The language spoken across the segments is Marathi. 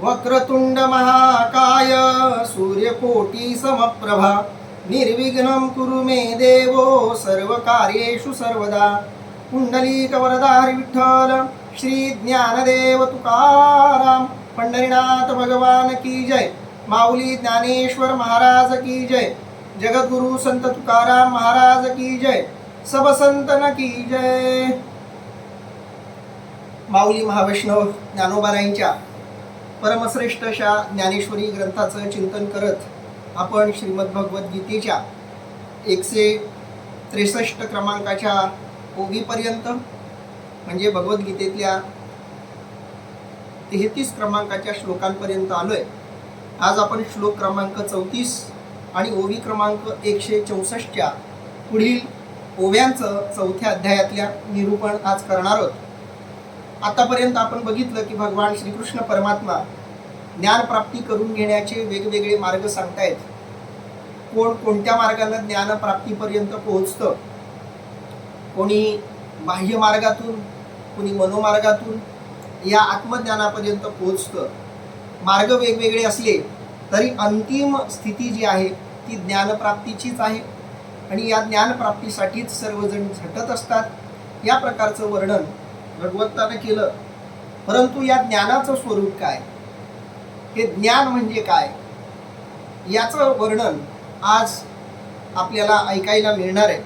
वक्रतुंड महाकाय सूर्यकोटी समप्रभा निर्विघ्नं कुरु मे देवो सर्वकार्येषु सर्वदा। पुंडलीक वरदारी विठ्ठल श्री ज्ञानदेव तुकाराम। पंढरीनाथ भगवान की जय। माऊली ज्ञानेश्वर महाराज की जय। जगद्गुरु संत तुकाराम महाराज की जय। सब संतन की जय। माऊली महावैष्णव ज्ञानोबारायांच्या परमश्रेष्ठ अशा ज्ञानेश्वरी ग्रंथाचं चिंतन करत आपण श्रीमद भगवद्गीतेच्या 163 क्रमांकाच्या ओवीपर्यंत म्हणजे भगवद्गीतेतल्या 33 क्रमांकाच्या श्लोकांपर्यंत आलोय। आज आपण श्लोक क्रमांक 34 आणि ओवी क्रमांक 164च्या पुढील ओव्यांचं 4थ्या अध्यायातल्या निरूपण आज करणार आहोत। आतापर्यंत आपण बघितलं की भगवान श्रीकृष्ण परमात्मा ज्ञान प्राप्ती करून घेण्याचे वेगवेगळे मार्ग सांगतायत। कोण कोणत्या मार्गाने ज्ञान प्राप्तीपर्यंत पोहोचतं, कोणी बाह्य मार्गातून, कोणी मनोमार्गातून या आत्मज्ञानापर्यंत पोहोचतं। मार्ग वेगवेगळे असले तरी अंतिम स्थिती जी आहे ती ज्ञानप्राप्तीचीच आहे आणि या ज्ञानप्राप्तीसाठीच सर्वजण झटत असतात। या प्रकारचं वर्णन भगवंताने केलं। परंतु या ज्ञानाचं स्वरूप काय, हे ज्ञान म्हणजे काय, याचं वर्णन आज आपल्याला ऐकायला मिळणार आहे।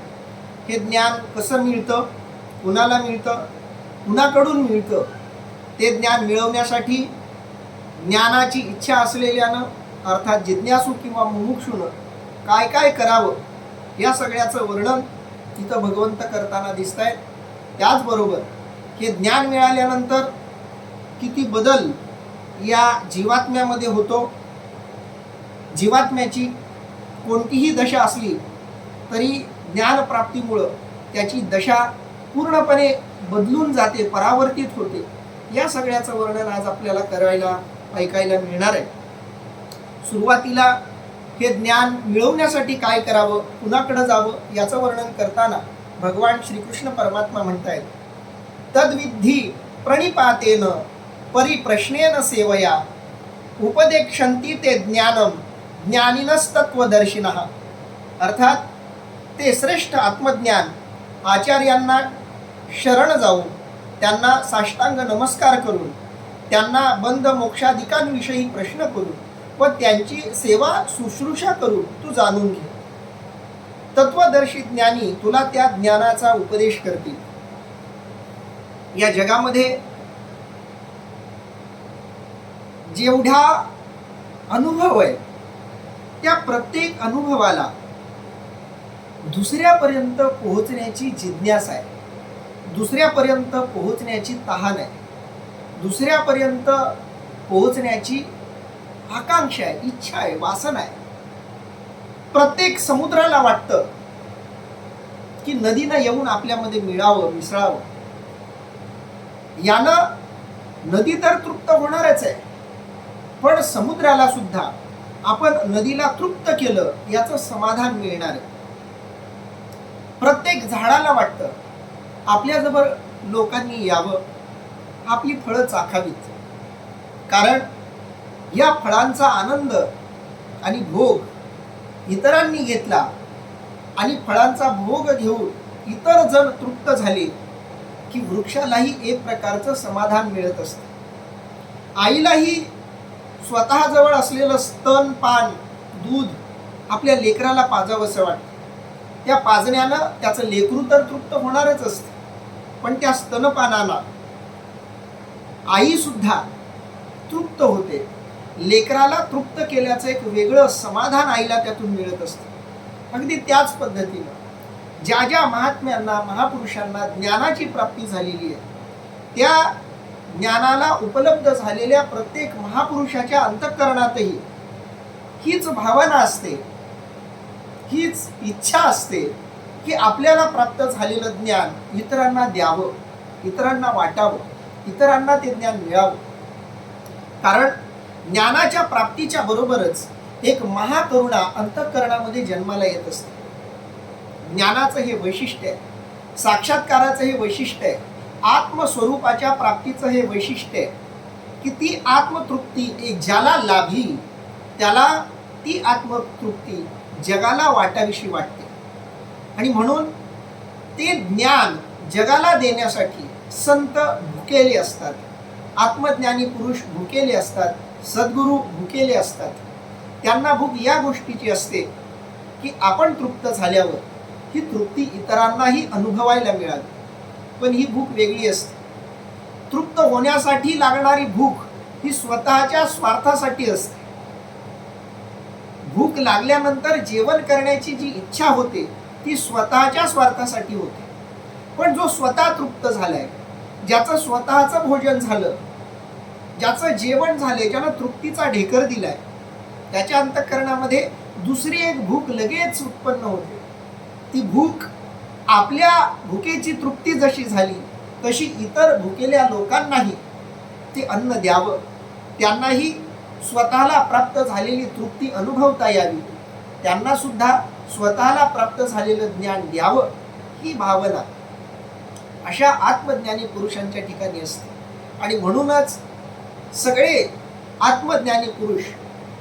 हे ज्ञान कसं मिळतं, कुणाला मिळतं, कुणाकडून मिळतं, ते ज्ञान मिळवण्यासाठी ज्ञानाची इच्छा असलेल्यानं अर्थात जिज्ञासू किंवा मुमुक्षूनं काय काय करावं, या सगळ्याचं वर्णन इथं भगवंत करताना दिसत आहेत। त्याचबरोबर हे ज्ञान मिळाल्यानंतर किती बदल या जीवात्म्यामध्ये होतो। जीवात्म्याची कोणतीही दशा असली तरी ज्ञानप्राप्तीमुळं त्याची दशा पूर्णपणे बदलून जाते, परावर्तित होते। या सगळ्याचं वर्णन आज आपल्याला करायला ऐकायला मिळणार आहे। सुरुवातीला हे ज्ञान मिळवण्यासाठी काय करावं, कुणाकडे जावं याचं वर्णन करताना भगवान श्रीकृष्ण परमात्मा म्हणतायत, तद्विद्धि प्रणिपातेन परिप्रश्नेन सेवया उपदेक्षन्ति ते ज्ञानम ज्ञानिनस्तत्वदर्शिनः। अर्थात ते श्रेष्ठ आत्मज्ञान आचार्यांना शरण जाऊन त्यांना साष्टांग नमस्कार करून त्यांना बंध मोक्षाधिकांविषयी प्रश्न करून व त्यांची सेवा शुश्रूषा करून तू जाणून घे। तत्वदर्शी ज्ञानी तुला त्या ज्ञानाचा उपदेश करतील। या जगामध्ये जेवढा अनुभव आहे त्या प्रत्येक अनुभवाला दुसऱ्यापर्यंत पोहोचण्याची जिज्ञासा आहे, दुसऱ्यापर्यंत पोहोचण्याची तहान आहे, दुसऱ्यापर्यंत पोहोचण्याची आकांक्षा आहे, इच्छा आहे, वासना आहे। प्रत्येक समुद्राला वाटतं की नदीनं येऊन आपल्यामध्ये मिळावं, मिसळावं। यानं नदी तर तृप्त होणारच आहे, पण समुद्राला सुद्धा आपण नदीला तृप्त केलं याचं समाधान मिळणार आहे। प्रत्येक झाडाला वाटतं आपल्याजवळ लोकांनी यावं, आपली फळं चाखावीत, कारण या फळांचा आनंद आणि भोग इतरांनी घेतला आणि फळांचा भोग घेऊन इतर जण तृप्त झाले की वृक्षालाही एक प्रकारचं समाधान मिळत असतं। आईलाही स्वतः जवळ असलेलं स्तन पान दूध आपल्या लेकराला पाजावंसं वाटतं। त्या पाजण्यानं त्याचं लेकरू तर तृप्त होणारच असतं, पण त्या स्तनपानाला आई सुद्धा तृप्त होते। लेकराला तृप्त केल्याचं एक वेगळं समाधान आईला त्यातून मिळत असतं। अगदी त्याच पद्धतीनं ज्या ज्या महात्म्यांना, महापुरुषांना ज्ञानाची प्राप्ती झालेली आहे त्या ज्ञानाला उपलब्ध झालेल्या प्रत्येक महापुरुषाच्या अंतःकरणातही हीच भावना असते, हीच इच्छा असते की आपल्याला प्राप्त झालेलं ज्ञान इतरांना द्यावं, इतरांना वाटावं, इतरांना ते ज्ञान मिळावं। कारण ज्ञानाच्या प्राप्तीच्या बरोबरच एक महाकरुणा अंतःकरणामध्ये जन्माला येत असते। ज्ञानाचं हे वैशिष्ट्य आहे, साक्षात्काराचं हे वैशिष्ट्य आहे, आत्मस्वरूपाच्या प्राप्तीचं हे वैशिष्ट्य आहे की ती आत्मतृप्ती ज्याला लाभली त्याला ती आत्मतृप्ती जगाला वाटावीशी वाटते. आणि म्हणून ते ज्ञान जगाला देण्यासाठी संत भुकेले असतात, आत्मज्ञानी पुरुष भुकेले असतात, सद्गुरू भुकेले असतात. त्यांना भूक या गोष्टीची असते की आपण तृप्त झाल्यावर ही तृप्ती इतरांनाही अनुभवायला मिळावी. पण ही भूक वेगळी असते. तृप्त होण्यासाठी लागणारी भूक ही स्वतःच्या स्वार्थासाठी असते. भूक लागल्यानंतर जेवण करण्याची जी इच्छा होते ती स्वतःच्या स्वार्थासाठी होते. पण जो स्वतः तृप्त झालाय, ज्याचं स्वतःचं भोजन झालं, ज्याचं जेवण झालंय, ज्यानं तृप्तीचा ढेकर दिलाय, त्याच्या अंतःकरणामध्ये दुसरी एक भूक लगेच उत्पन्न होते. ती भूक आपल्या भुकेची तृप्ती जशी झाली तशी इतर भुकेल्या लोकांनाही ते अन्न द्यावं, त्यांनाही स्वतःला प्राप्त झालेली तृप्ती अनुभवता यावी, त्यांना सुद्धा स्वतःला प्राप्त झालेलं ज्ञान द्यावं, ही भावना अशा आत्मज्ञानी पुरुषांच्या ठिकाणी असते. आणि म्हणूनच सगळे आत्मज्ञानी पुरुष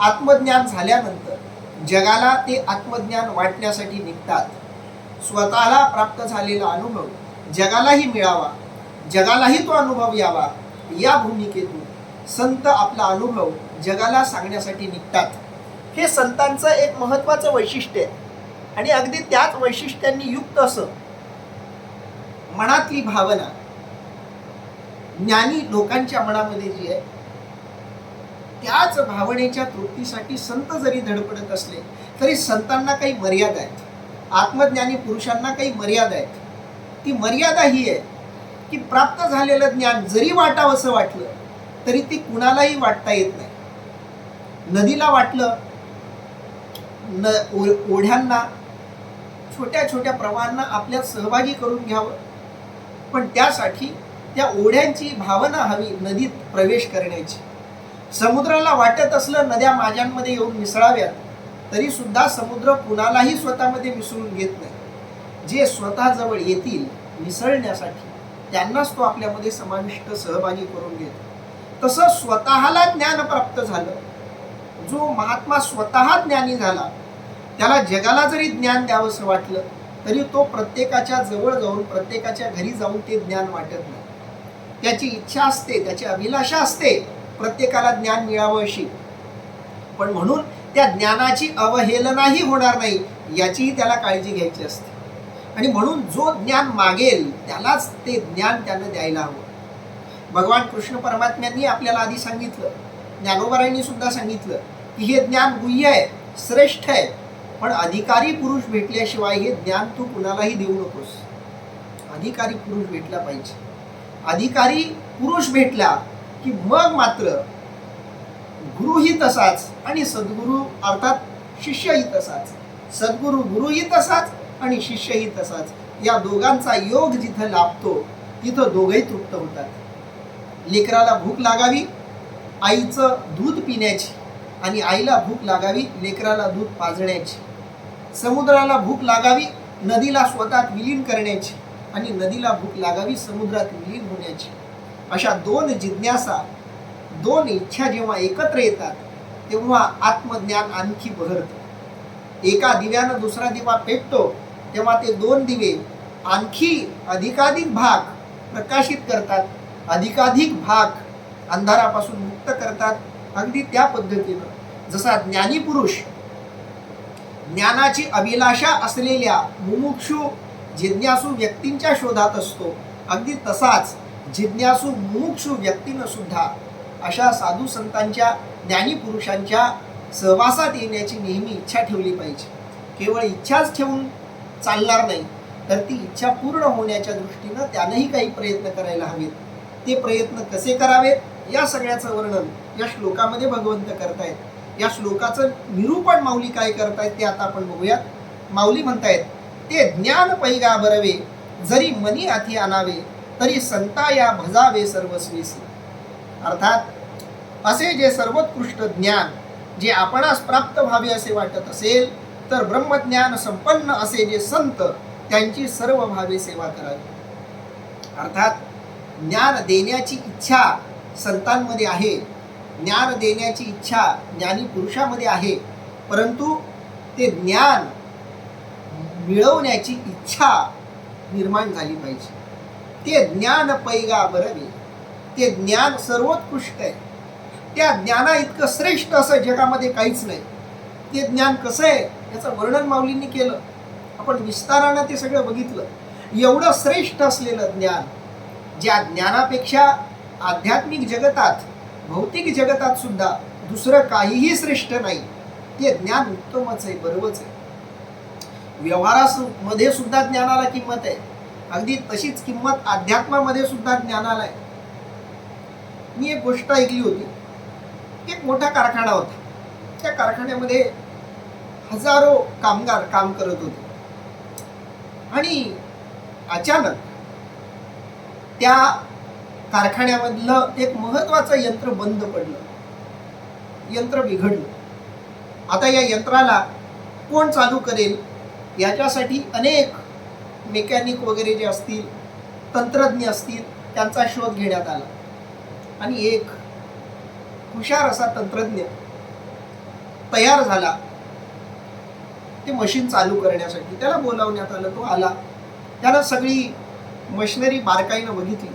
आत्मज्ञान झाल्यानंतर जगाला ते आत्मज्ञान वाटण्यासाठी निघतात. स्वतःला प्राप्त झालेला अनुभव जगालाही मिळावा, जगालाही तो अनुभव यावा, या भूमिकेतून संत आपला अनुभव जगाला सांगण्यासाठी निघतात. हे संतांचं एक महत्त्वाचं वैशिष्ट्य आहे. आणि अगदी त्याच वैशिष्ट्यांनी युक्त असं मनातली भावना ज्ञानी लोकांच्या मनामध्ये जी आहे त्याच भावनेच्या तृप्तीसाठी संत जरी धडपडत असले तरी संतांना काही मर्यादा आहेत, आत्मज्ञानी पुरुषांना काही मर्यादा आहेत. ती मर्यादा ही आहे की प्राप्त झालेलं ज्ञान जरी वाटावंसं वाटलं तरी ती कुणालाही वाटता येत नाही. नदीला वाटलं, ओढ्यांना, छोट्या छोट्या प्रवाहांना आपल्यात सहभागी करून घ्यावं, पण त्यासाठी त्या ओढ्यांची भावना हवी नदीत प्रवेश करण्याची. समुद्राला वाटत असलं नद्या माझ्यांमध्ये येऊन मिसळाव्यात तरी सुद्धा समुद्र कुणालाही स्वतःमध्ये मिसळून घेत नाही. जे स्वतः जवळ येतील मिसळण्यासाठी त्यांनाच तो आपल्यामध्ये समाविष्ट सहभागी करून घेतो. तसं स्वतःला ज्ञान प्राप्त झालं, जो महात्मा स्वतः ज्ञानी झाला त्याला जगाला जरी ज्ञान द्यावंसं वाटलं तरी तो प्रत्येकाच्या जवळ जाऊन प्रत्येकाच्या घरी जाऊन ते ज्ञान वाटत नाही. त्याची इच्छा असते, त्याची अभिलाषा असते प्रत्येकाला ज्ञान मिळावं अशी, पण म्हणून त्या ज्ञानाची अवहेलनाही होणार नाही याचीही त्याला काळजी घ्यायची असते. आणि म्हणून जो ज्ञान मागेल त्यालाच ते ज्ञान त्यानं द्यायला हवं. भगवान कृष्ण परमात्म्यांनी आपल्याला आधी सांगितलं, ज्ञानोबारायांनी सुद्धा सांगितलं की हे ज्ञान गुह्य आहे, श्रेष्ठ आहे, पण अधिकारी पुरुष भेटल्याशिवाय हे ज्ञान तू कुणालाही देऊ नकोस. अधिकारी पुरुष भेटला पाहिजे. अधिकारी पुरुष भेटला की मग मात्र गुरुही तसाच आणि सद्गुरू अर्थात शिष्यही तसाच. सद्गुरू गुरुही तसाच आणि शिष्यही तसाच. या दोघांचा योग जिथं लाभतो तिथं दोघंही तृप्त होतात. लेकराला भूक लागावी आईचं दूध पिण्याची आणि आईला भूक लागावी लेकराला दूध पाजण्याची. समुद्राला भूक लागावी नदीला स्वतःत विलीन करण्याची आणि नदीला भूक लागावी समुद्रात विलीन होण्याची. अशा दोन जिज्ञासा, दोन इच्छा जेव्हा एकत्र येतात तेव्हा आत्मज्ञान आणखी बहरतं. एका दिव्यानं दुसरा दिवा पेटतो तेव्हा ते दोन दिवे आणखी अधिकाधिक भाग प्रकाशित करतात, अधिकाधिक भाग अंधारापासून मुक्त करतात. अगदी त्या पद्धतीनं जसा ज्ञानी पुरुष ज्ञानाची अभिलाषा असलेल्या मुमुक्षु जिज्ञासू व्यक्तींच्या शोधात असतो, अगदी तसाच जिज्ञासू मुमुक्षु व्यक्तीनं सुद्धा अशा साधू संतांच्या ज्ञानी पुरुषांच्या सहवासात येण्याची नेहमी इच्छा ठेवली पाहिजे. केवळ इच्छाच ठेवून चालणार नाही, तर ती इच्छा पूर्ण होण्याच्या दृष्टीनं त्यानंही काही प्रयत्न करायला हवेत. ते प्रयत्न कसे करावेत या सगळ्याचं वर्णन या श्लोकामध्ये भगवंत करतायत. या श्लोकाचं निरूपण माऊली काय करतायत ते आता आपण बघूयात. माऊली म्हणतायत, ते ज्ञान पैगा बरवे जरी मनी हाती आणावे तरी संता या भजावे सर्वस्वीसी. अर्थात असे जे सर्वोत्कृष्ट ज्ञान जे आपणास प्राप्त व्हावे असे वाटत असेल तर ब्रह्मज्ञान संपन्न असे जे संत त्यांची सर्व भावे सेवा करावी. अर्थात ज्ञान देण्याची इच्छा संतांमध्ये आहे, ज्ञान देण्याची इच्छा ज्ञानी पुरुषामध्ये आहे, परंतु ते ज्ञान मिळवण्याची इच्छा निर्माण झाली पाहिजे. ते ज्ञान पैगा बरवे, ते ज्ञान सर्वोत्कृष्ट आहे. त्या ज्ञाना इतकं श्रेष्ठ असं जगामध्ये काहीच नाही. ते ज्ञान कसं आहे याचं वर्णन माऊलींनी केलं. आपण विस्तारानं ते सगळं बघितलं. एवढं श्रेष्ठ असलेलं ज्ञान, ज्या ज्ञानापेक्षा आध्यात्मिक जगतात, भौतिक जगतात सुद्धा दुसरं काहीही श्रेष्ठ नाही. ते ज्ञान उत्तमच आहे, बरोबरच आहे. व्यवहारामध्ये सुद्धा ज्ञानाला किंमत आहे. अगदी तशीच किंमत अध्यात्मामध्ये सुद्धा ज्ञानाला आहे. मी एक गोष्ट ऐकली होती. एक मोठा कारखाना होता. त्या कारखान्यामध्ये हजारो कामगार काम करत होते आणि अचानक त्या कारखान्यामधलं एक महत्वाचं यंत्र बंद पडलं. यंत्र बिघडलं. आता या यंत्राला कोण चालू करेल याच्यासाठी अनेक मेकॅनिक वगैरे जे असतील, तंत्रज्ञ असतील, त्यांचा शोध घेण्यात आला आणि एक हुशार असा तंत्रज्ञ तयार झाला ते मशीन चालू करण्यासाठी. त्याला बोलावण्यात आलं. तो आला. त्यानं सगळी मशिनरी बारकाईनं बघितली.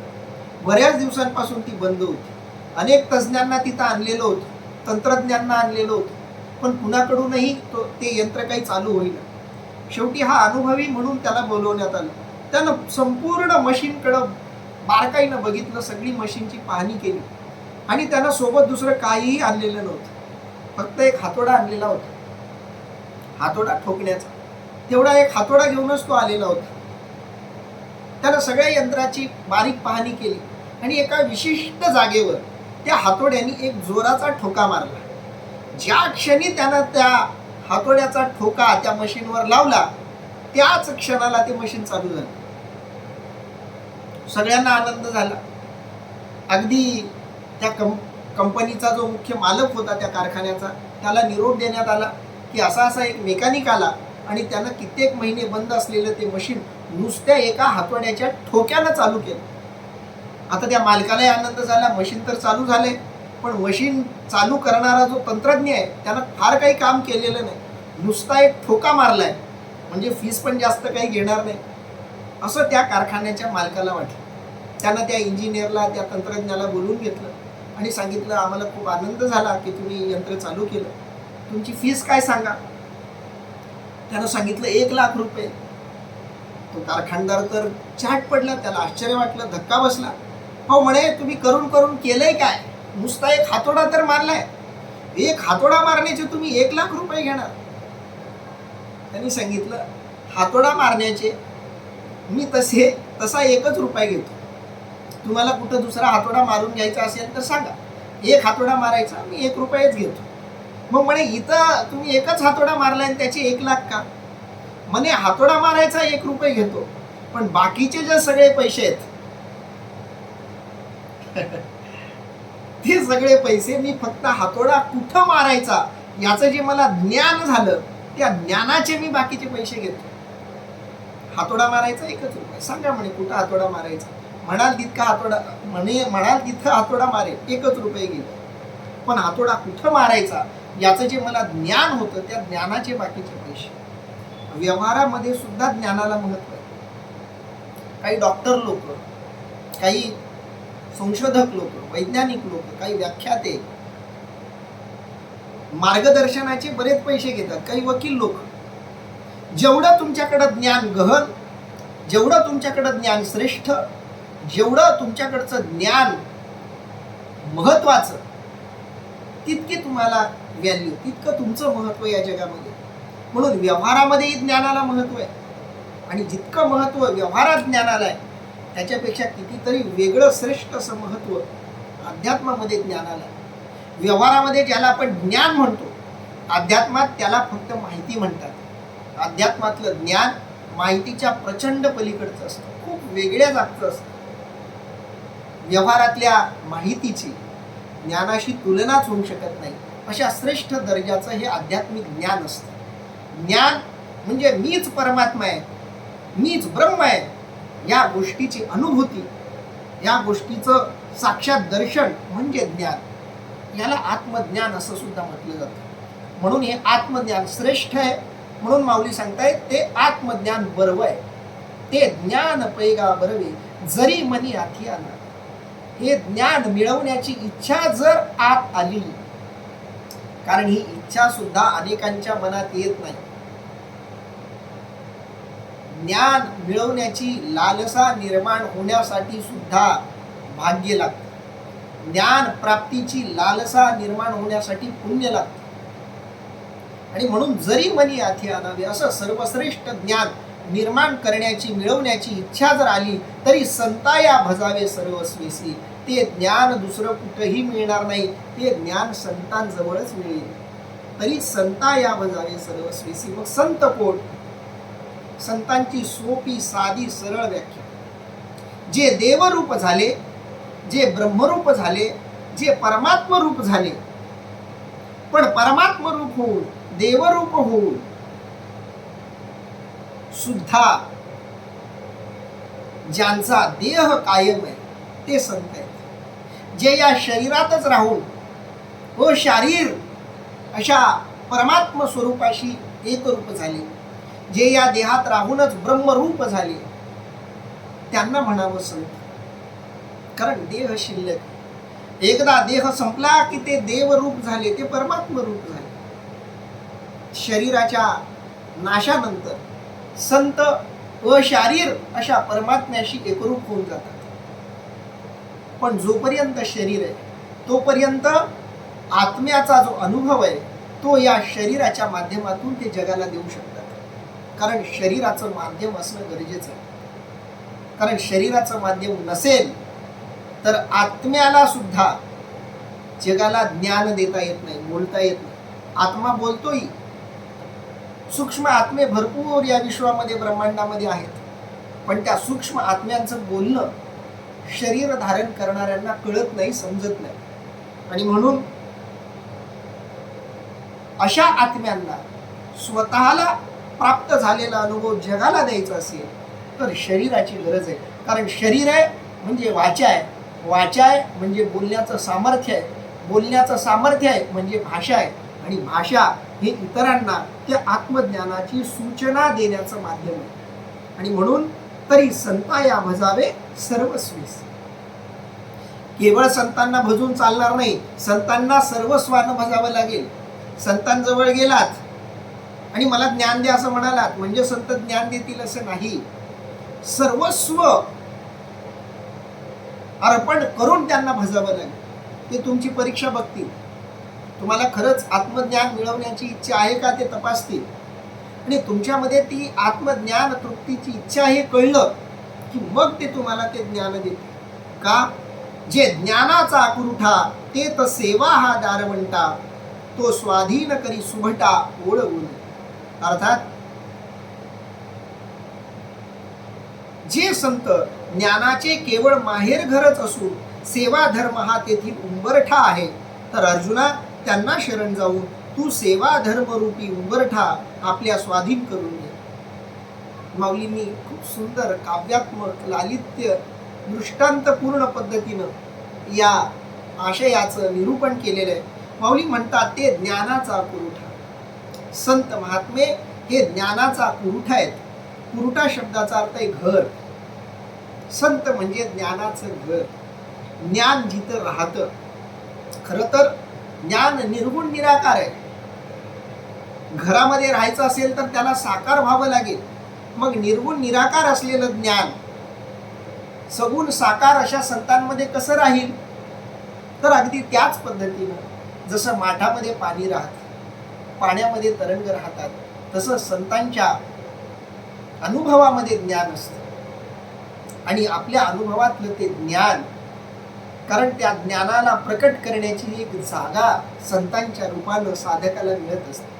बऱ्याच दिवसांपासून ती बंद होती. अनेक तज्ज्ञांना तिथं आणलेलं होतं, तंत्रज्ञांना आणलेलं होतं, पण कुणाकडूनही ते यंत्र काही चालू होईना. शेवटी हा अनुभवी म्हणून त्याला बोलवण्यात आलं. त्यानं संपूर्ण मशीनकडं बारकाईनं बघितलं, सगळी मशीनची पाहणी केली आणि त्यानं सोबत दुसरं काहीही आणलेलं नव्हतं. फक्त एक हातोडा आणलेला होता, हातोडा ठोकण्याचा. तेवढा एक हातोडा घेऊनच तो आलेला होता. त्यानं सगळ्या यंत्राची बारीक पाहणी केली आणि एका विशिष्ट जागेवर त्या हातोड्याने एक जोराचा ठोका मारला. ज्या क्षणी त्यानं त्या हातोड्याचा ठोका त्या मशीनवर लावला, त्याच क्षणाला ते मशीन चालू झालं. सगळ्यांना आनंद झाला. अगदी त्या कंपनीचा जो मुख्य मालक होता त्या कारखान्याचा, त्याला निरोप देण्यात आला की असा एक मेकॅनिक आला आणि त्यानं कित्येक महिने बंद असलेलं ते मशीन नुसत्या एका हातोड्याच्या ठोक्यानं चालू केलं. आता त्या मालकालाही आनंद झाला. मशीन तर चालू झाले, पण मशीन चालू करणारा जो तंत्रज्ञ आहे त्यानं फार काही काम केलेलं नाही. नुसता एक ठोका मारलाय, म्हणजे फीस पण जास्त काही घेणार नाही असं त्या कारखान्याच्या मालकाला वाटलं. त्यानं त्या इंजिनियरला, त्या तंत्रज्ञाला बोलवून घेतलं आणि सांगितलं, आम्हाला खूप आनंद झाला की तुम्ही यंत्र चालू केलं, तुमची फीस काय सांगा. त्यानं सांगितलं 1,00,000 रुपये. तो कारखानदार तर चाट पडला. त्याला आश्चर्य वाटलं, धक्का बसला. हो म्हणे, तुम्ही करून करून केलंय काय? नुसता एक हातोडा तर मारलाय. एक हातोडा मारण्याचे तुम्ही 1,00,000 रुपये घेणार? त्यांनी सांगितलं, हातोडा मारण्याचे मी तसा 1च रुपया घेतो. तुम्हाला कुठं दुसरा हातोडा मारून घ्यायचा असेल तर सांगा. एक हातोडा मारायचा मी 1 रुपयाच घेतो. मग म्हणे, इथं तुम्ही एकच हातोडा मारलाय आणि त्याचे 1,00,000 का? म्हणे, हातोडा मारायचा 1 रुपये घेतो, पण बाकीचे जे सगळे पैसे आहेत ते सगळे पैसे मी फक्त हातोडा कुठं मारायचा याचं जे मला ज्ञान झालं, त्या ज्ञानाचे मी बाकीचे पैसे घेतो. हातोडा मारायचा 1च रुपये. सांगा म्हणे कुठं हातोडा मारायचा. म्हणाल तितका हातोडा, म्हणाल तिथं हातोडा मारेल, 1च रुपये घेईल. पण हातोडा कुठं मारायचा याचं जे मला ज्ञान होतं, त्या ज्ञानाचे बाकीचे पैसे. व्यवहारामध्ये सुद्धा ज्ञानाला महत्व आहे. काही डॉक्टर लोक, काही संशोधक लोक, वैज्ञानिक लोक, काही व्याख्याते, मार्गदर्शनाचे बरेच पैसे घेतात. काही वकील लोक. जेवढं तुमच्याकडं ज्ञान गहन, जेवढं तुमच्याकडं ज्ञान श्रेष्ठ, जेवढं तुमच्याकडचं ज्ञान महत्वाचं, तितके तुम्हाला व्हॅल्यू, तितकं तुमचं महत्व या जगामध्ये. म्हणून व्यवहारामध्येही ज्ञानाला महत्व आहे आणि जितकं महत्व व्यवहारात ज्ञानाला आहे त्याच्यापेक्षा कितीतरी वेगळं श्रेष्ठ असं महत्व अध्यात्मामध्ये ज्ञानाला आहे. व्यवहारामध्ये ज्याला आपण ज्ञान म्हणतो, अध्यात्मात त्याला फक्त माहिती म्हणतात. अध्यात्मातलं ज्ञान माहितीच्या प्रचंड पलीकडचं असतं, खूप वेगळ्या जागचं असतं. व्यवहारातल्या माहितीची ज्ञानाशी तुलनाच होऊ शकत नाही. अशा श्रेष्ठ दर्जाचं हे आध्यात्मिक ज्ञान असतं. ज्ञान म्हणजे मीच परमात्मा आहे, मीच ब्रह्म आहे, या गोष्टीची अनुभूती, या गोष्टीचं साक्षात दर्शन म्हणजे ज्ञान. याला आत्मज्ञान असं सुद्धा म्हटलं जातं. म्हणून हे आत्मज्ञान श्रेष्ठ आहे. म्हणून माऊली सांगतायत ते आत्मज्ञान बरव आहे. ते ज्ञान पैगा बरवे जरी मनी आठी आला. हे ज्ञान मिळवण्याची इच्छा जर आत आली, कारण ही इच्छा सुद्धा अनेकांच्या मनात येत नाही. ज्ञान मिळवण्याची लालसा निर्माण होण्यासाठी सुद्धा भाग्य लागतं. ज्ञान प्राप्तीची लालसा निर्माण होण्यासाठी पुण्य लागतं. आणि म्हणून जरी मनी आठी आणावे असं सर्वश्रेष्ठ ज्ञान निर्माण करण्याची मिळवण्याची इच्छा जर आली तरी संताया भजावे सर्वस्वीसी. ते ज्ञान दुसरं कुठेही मिळणार नाही. ते ज्ञान संतांजवळच मिळेल. तरी संताया भजावे सर्वस्वीसी. मग संत कोण? संतांची सोपी साधी सरळ व्याख्या, जे देवरूप झाले, जे ब्रह्मरूप झाले, जे परमात्म रूप झाले, पण परमात्म रूप होऊन देवरूप होऊन सुद्धा ज्यांचा देह कायम आहे ते संत आहेत. जे या शरीरातच राहून व शारीर अशा परमात्म स्वरूपाशी एकरूप झाले, जे या देहात राहूनच ब्रह्मरूप झाले, त्यांना म्हणावं संत. कारण देह शिल्लक, एकदा देह संपला की ते देवरूप झाले, ते परमात्म रूप झाले. शरीराच्या नाशानंतर संत व शारीर अशा परमात्म्याशी एकरूप होऊन जातात. पण जोपर्यंत शरीर आहे तोपर्यंत आत्म्याचा जो अनुभव आहे तो या शरीराच्या माध्यमातून ते जगाला देऊ शकतात. कारण शरीराचं माध्यम असणं गरजेचं आहे. कारण शरीराचं माध्यम नसेल तर आत्म्याला सुद्धा जगाला ज्ञान देता येत नाही, बोलता येत नाही. आत्मा बोलतोय, सूक्ष्म आत्मे भरपूर या विश्वामध्ये ब्रह्मांडामध्ये आहेत, पण त्या सूक्ष्म आत्म्यांचं बोलणं शरीर धारण करणाऱ्यांना कळत नाही, समजत नाही. आणि म्हणून अशा आत्म्यांना स्वतःला प्राप्त झालेला अनुभव जगाला द्यायचा असेल तर शरीराची गरज आहे. कारण शरीर आहे म्हणजे वाचा आहे, वाचा आहे म्हणजे बोलण्याचं सामर्थ्य आहे, बोलण्याचं सामर्थ्य आहे म्हणजे भाषा आहे, आणि भाषा हे इतरांना त्या आत्मज्ञानाची सूचना देण्याचं माध्यम आहे. आणि म्हणून तरी संताया भजावे सर्वस्वीस. केवळ संतांना भजून चालणार नाही, संतांना सर्वस्वानं भजावं लागेल. संतांजवळ गेलात आणि मला ज्ञान द्या असं म्हणालात म्हणजे संत ज्ञान देतील असं नाही. सर्वस्व अर्पण करून त्यांना भजावं लागेल. ते तुमची परीक्षा बघतील. तुम्हाला खरंच आत्मज्ञान मिळवण्याची इच्छा आहे का ते तपासतील. आणि तुमच्यामध्ये ती आत्मज्ञान तृप्तीची इच्छा हे कळलं की मग ते तुम्हाला ते ज्ञान देतील. का? जे ज्ञानाचा पुरुठा ते तर सेवा हा दारवंटा, तो स्वाधीन करी सुभटा ओळवून. अर्थात जे संत ज्ञानाचे केवळ माहेर घरच असून सेवा धर्म हा तेथील उंबरठा आहे, तर अर्जुना त्यांना शरण जाऊन तू सेवा धर्म रूपी उंबरठा आपल्या स्वाधीन करून घे. माऊलींनी खूप सुंदर काव्यात्मक लालित्य दृष्टांतपूर्ण पद्धतीनं या आशयाचं निरूपण केलेलं आहे. माऊली म्हणतात ते ज्ञानाचा पुरुठा. संत महात्मे हे ज्ञानाचा पुरुठा आहेत. पुरुठा शब्दाचा अर्थ आहे घर. संत म्हणजे ज्ञानाचं घर. ज्ञान जिथं राहतं. खरं तर ज्ञान निर्गुण निराकार आहे. घरामध्ये राहायचं असेल तर त्याला साकार व्हावं लागेल. मग निर्गुण निराकार असलेलं ज्ञान सगुण साकार अशा संतांमध्ये कसं राहील? तर अगदी त्याच पद्धतीनं जसं माठामध्ये पाणी राहतं, पाण्यामध्ये तरंग राहतात, तसं संतांच्या अनुभवामध्ये ज्ञान असतं. आणि आपल्या अनुभवातलं ते ज्ञान, कारण त्या ज्ञानाला प्रकट करण्याची एक जागा संतांच्या रूपानं साधकाला मिळत असते.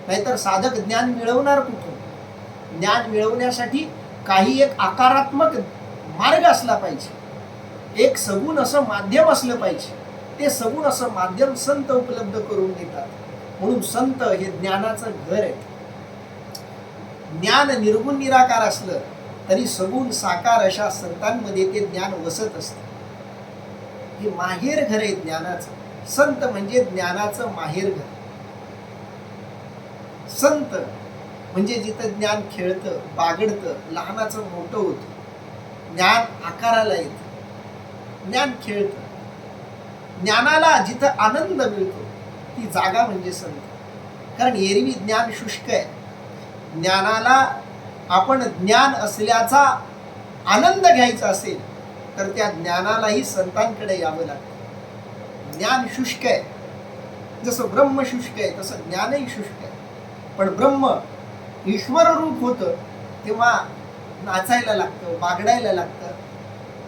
नाहीतर साधक ज्ञान मिळवणार कुठून? ज्ञान मिळवण्यासाठी काही एक आकारात्मक मार्ग असला पाहिजे, एक सगुण असं माध्यम असलं पाहिजे. ते सगुण असं माध्यम संत उपलब्ध करून देतात. म्हणून संत हे ज्ञानाचं घर आहे. ज्ञान निर्गुण निराकार असलं तरी सगुण साकार अशा संतांमध्ये ते ज्ञान वसत असतं. हे माहेर घर आहे ज्ञानाचं. संत म्हणजे ज्ञानाचं माहेर घर. संत म्हणजे जिथं ज्ञान खेळतं, बागडतं, लहानाचं मोठं होतं, ज्ञान आकाराला येतं, ज्ञान खेळतं, ज्ञानाला जिथं आनंद मिळतो ती जागा म्हणजे संत. कारण एरवी ज्ञान शुष्क आहे. ज्ञानाला आपण ज्ञान असल्याचा आनंद घ्यायचा असेल तर त्या ज्ञानालाही संतांकडे यावं लागतं. ज्ञान शुष्क आहे, जसं ब्रह्म शुष्क आहे तसं ज्ञानही शुष्क आहे. पण ब्रह्म ईश्वर रूप होतं तेव्हा नाचायला लागतं, बागडायला लागतं.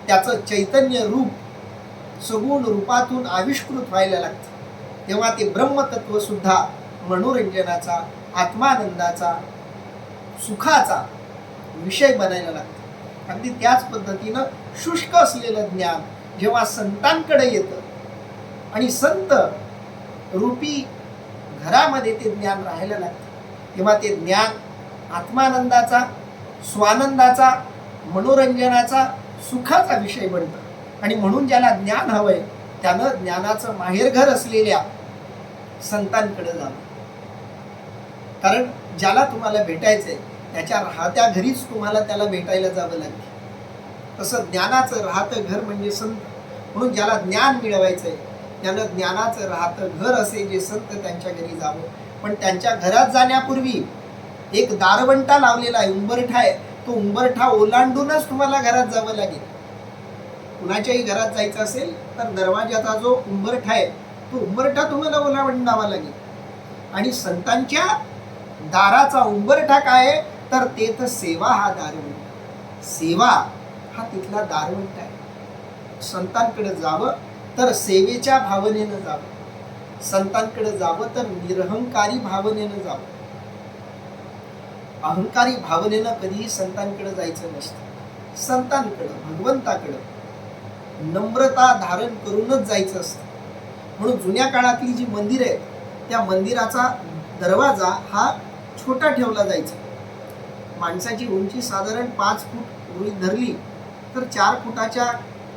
त्याचं चैतन्य रूप सगुण रूपातून आविष्कृत व्हायला लागतं. तेव्हा ते ब्रह्मतत्व सुद्धा मनोरंजनाचा, आत्मानंदाचा, सुखाचा विषय बनायला लागतं. अगदी त्याच पद्धतीनं शुष्क असलेलं ज्ञान जेव्हा संतांकडे येतं आणि संत रूपी घरामध्ये ते ज्ञान राहायला लागतं तेव्हा ते ज्ञान आत्मानंदाचा, स्वानंदाचा, मनोरंजनाचा, सुखाचा विषय बनतं. आणि म्हणून ज्याला ज्ञान हवंय त्यानं ज्ञानाचं माहेरघर असलेल्या संतांकडे जावं. कारण ज्याला तुम्हाला भेटायचंय त्याच्या राहत्या घरीच तुम्हाला त्याला भेटायला जावं लागेल. तसं ज्ञानाचं राहतं घर म्हणजे संत. म्हणून ज्याला ज्ञान मिळवायचंय त्यानं ज्ञानाचं राहतं घर असे जे संत त्यांच्या घरी जावं. पण त्यांच्या घरात जाण्यापूर्वी एक दारवंटा लावलेला आहे, उंबरठा आहे. तो उंबरठा ओलांडूनच तुम्हाला घरात जावं लागेल. कुणाच्याही घरात जायचं असेल तर दरवाजाचा जो उंबरठा आहे तो उंबरठा तुम्हाला ओलांडावा लागेल. आणि संतांच्या दाराचा उंबरठा काय आहे तर तेथ सेवा हा दारवंटा. सेवा हा तिथला दारवंटा आहे. संतांकडे जावं तर सेवेच्या भावनेनं जावं. संतांकडे जावं तर निरहंकारी भावनेनं जावं. अहंकारी भावनेनं कधीही संतांकडे जायचं नसतं. संतांकडं, भगवंताकडं नम्रता धारण करूनच जायचं असतं. म्हणून जुन्या काळातली जी मंदिर आहे त्या मंदिराचा दरवाजा हा छोटा ठेवला जायचा. माणसाची उंची साधारण 5 फूट गृहीत धरली तर 4 फुटाच्या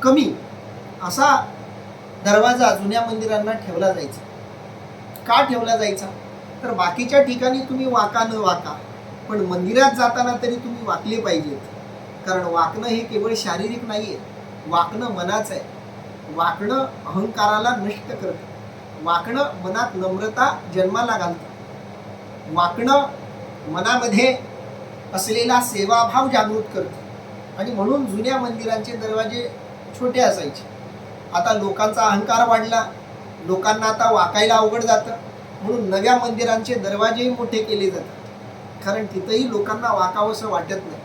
कमी असा दरवाजा जुन्या मंदिरांना ठेवला जायचा. का ठेवला जायचा तर बाकीच्या ठिकाणी तुम्ही वाका न वाका पण मंदिरात जाताना तरी तुम्ही वाकले पाहिजेत. कारण वाकणं हे केवळ शारीरिक नाहीये, वाकणं मनाचं आहे. वाकणं अहंकाराला नष्ट करतं. वाकणं मनात नम्रता जन्माला घालतं. वाकणं मनामध्ये असलेला सेवाभाव जागृत करतं. आणि म्हणून जुन्या मंदिरांचे दरवाजे छोटे असायचे. आता लोकांचा अहंकार वाढला, लोकांना आता वाकायला अवघड जातं. म्हणून नव्या मंदिरांचे दरवाजेही मोठे केले जातात. कारण तिथंही लोकांना वाकावंसं वाटत नाही.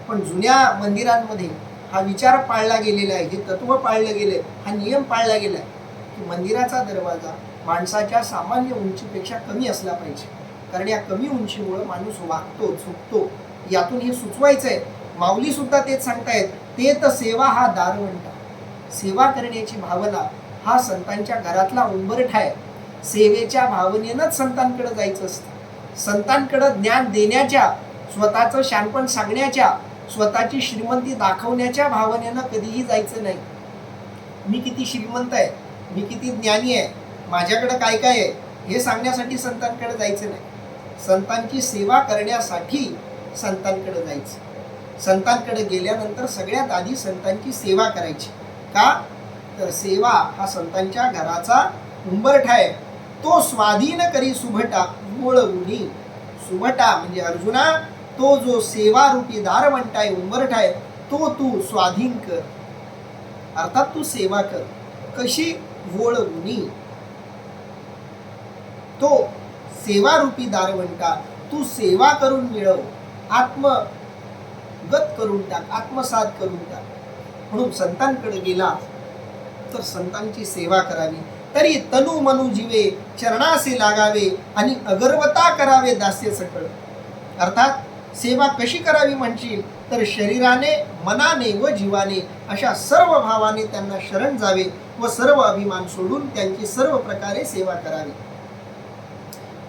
पण जुन्या मंदिरांमध्ये हा विचार पाळला गेलेला आहे, हे तत्व पाळलं गेलं, हा नियम पाळला गेला आहे की मंदिराचा दरवाजा माणसाच्या सामान्य उंचीपेक्षा कमी असला पाहिजे. कारण या कमी उंचीमुळे माणूस वाकतो, झुकतो. यातून हे सुचवायचं आहे. माऊली सुद्धा तेच सांगतायत, ते तर सेवा हा दारवंटा. सेवा करण्याची भावना हा संतांच्या घरातला उंबरठा आहे. सेवेच्या भावनेनंच संतांकडे जायचं असतं. संतांकडं ज्ञान देण्याच्या, स्वतःचं शहाणपण सांगण्याच्या, स्वतःची श्रीमंती दाखवण्याच्या भावनेनं कधीही जायचं नाही. मी किती श्रीमंत आहे, मी किती ज्ञानी आहे, माझ्याकडं काय काय आहे हे सांगण्यासाठी संतांकडे जायचं नाही. संतांची सेवा करण्यासाठी संतांकडे जायचं. संतांकडे गेल्यानंतर सगळ्यात आधी संतांची सेवा करायची. का तर सेवा हा संतांच्या घराचा उंबरठा आहे. तो स्वाधीन करी सुभटा वळवुनी. सुभटा म्हणजे अर्जुना, तो जो सेवा रूपी दारवंटा आहे, उंबरठा आहे, तो तू स्वाधीन कर. अर्थात तू सेवा कर. कशी? वळवुनी. तो सेवा रूपी दारवंटा तू सेवा करून मिळव, आत्मगत करून टाक, आत्मसात करून टाक. म्हणून संतांकडे गेला तर संतांची सेवा करावी. तरी तनु मनु जीवे चरणासे लागावे आणि अगर्वता करावे दास्य सकळ. अर्थात सेवा कशी करावी म्हणशील तर शरीराने, मनाने व जीवाने अशा सर्व भावाने त्यांना शरण जावे व सर्व अभिमान सोडून त्यांची सर्व प्रकारे सेवा करावी.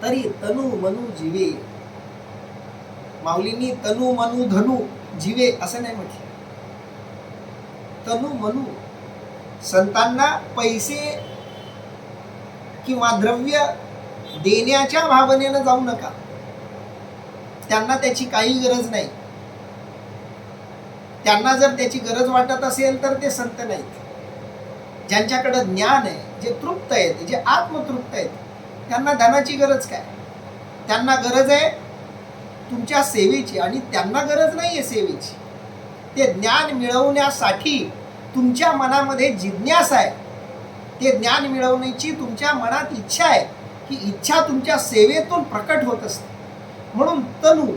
तरी तनु मनु जीवे. माऊलींनी तनु मनु धनु जीवे असं नाही म्हटलं. तनु मनु संतांना पैसे किंवा द्रव्य देण्याच्या भावनेनं जाऊ नका. त्यांना त्याची काही गरज नाही. त्यांना जर त्याची गरज वाटत असेल तर ते संत नाहीत. ज्यांच्याकडे ज्ञान आहे, जे तृप्त आहेत, जे आत्मतृप्त आहेत, त्यांना धनाची गरज काय? त्यांना गरज आहे तुमच्या सेवेची, आणि त्यांना गरज नाही आहे सेवेची. ते ज्ञान मिळवण्यासाठी तुमच्या मनामध्ये जिज्ञासा आहे. ते ज्ञान मिळवण्याची तुमच्या मनात इच्छा आहे, की इच्छा तुमच्या सेवेतून प्रकट होत असते. म्हणून तनु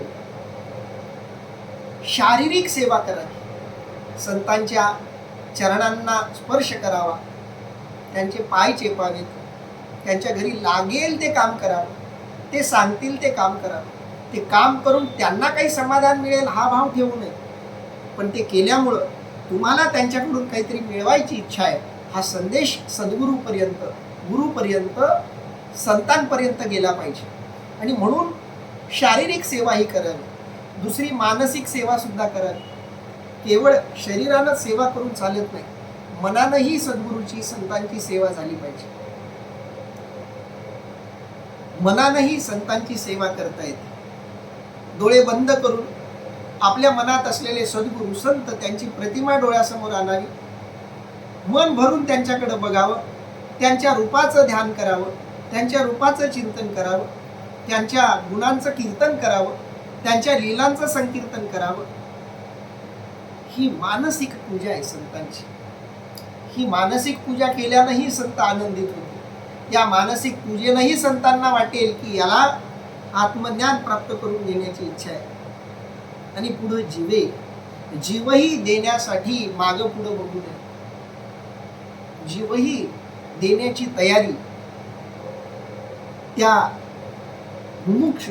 शारीरिक सेवा करावी, संतांच्या चरणांना स्पर्श करावा, त्यांचे पाय चेपावेत, त्यांच्या घरी लागेल ते काम करावं, ते सांगतील ते काम करावं. ते काम करून त्यांना काही समाधान मिळेल हा भाव ठेवू नये, पण ते केल्यामुळं तुम्हाला त्यांच्याकडून काहीतरी मिळवायची इच्छा आहे हा संदेश सद्गुरूपर्यंत, गुरुपर्यंत, संतांपर्यंत गेला पाहिजे. आणि म्हणून शारीरिक सेवा ही करावी, दुसरी मानसिक सेवा सुद्धा करावी. केवळ शरीरानं सेवा करून चालत नाही, मनानंही सद्गुरूची, संतांची सेवा झाली पाहिजे. मनानंही संतांची सेवा करता येते. डोळे बंद करून आपल्या मनात असलेले सद्गुरू, संत, त्यांची प्रतिमा डोळ्यासमोर आणावी, मन भरून त्यांच्याकडे बघावं, त्यांच्या रूपाचं ध्यान करावं, त्यांच्या रूपाचं चिंतन करावं, त्यांच्या गुणांचं कीर्तन करावं, त्यांच्या लीलांचं संकीर्तन करावं. ही मानसिक पूजा आहे संतांची. ही मानसिक पूजा केल्यानंही संत आनंदित होते. या मानसिक पूजेनंही संतांना वाटेल की याला आत्मज्ञान प्राप्त करून घेण्याची इच्छा आहे, आणि पुढे जीवही देण्यासाठी मागं पुढं बघू नये. जीवही देण्याची तयारी त्या मुमुक्ष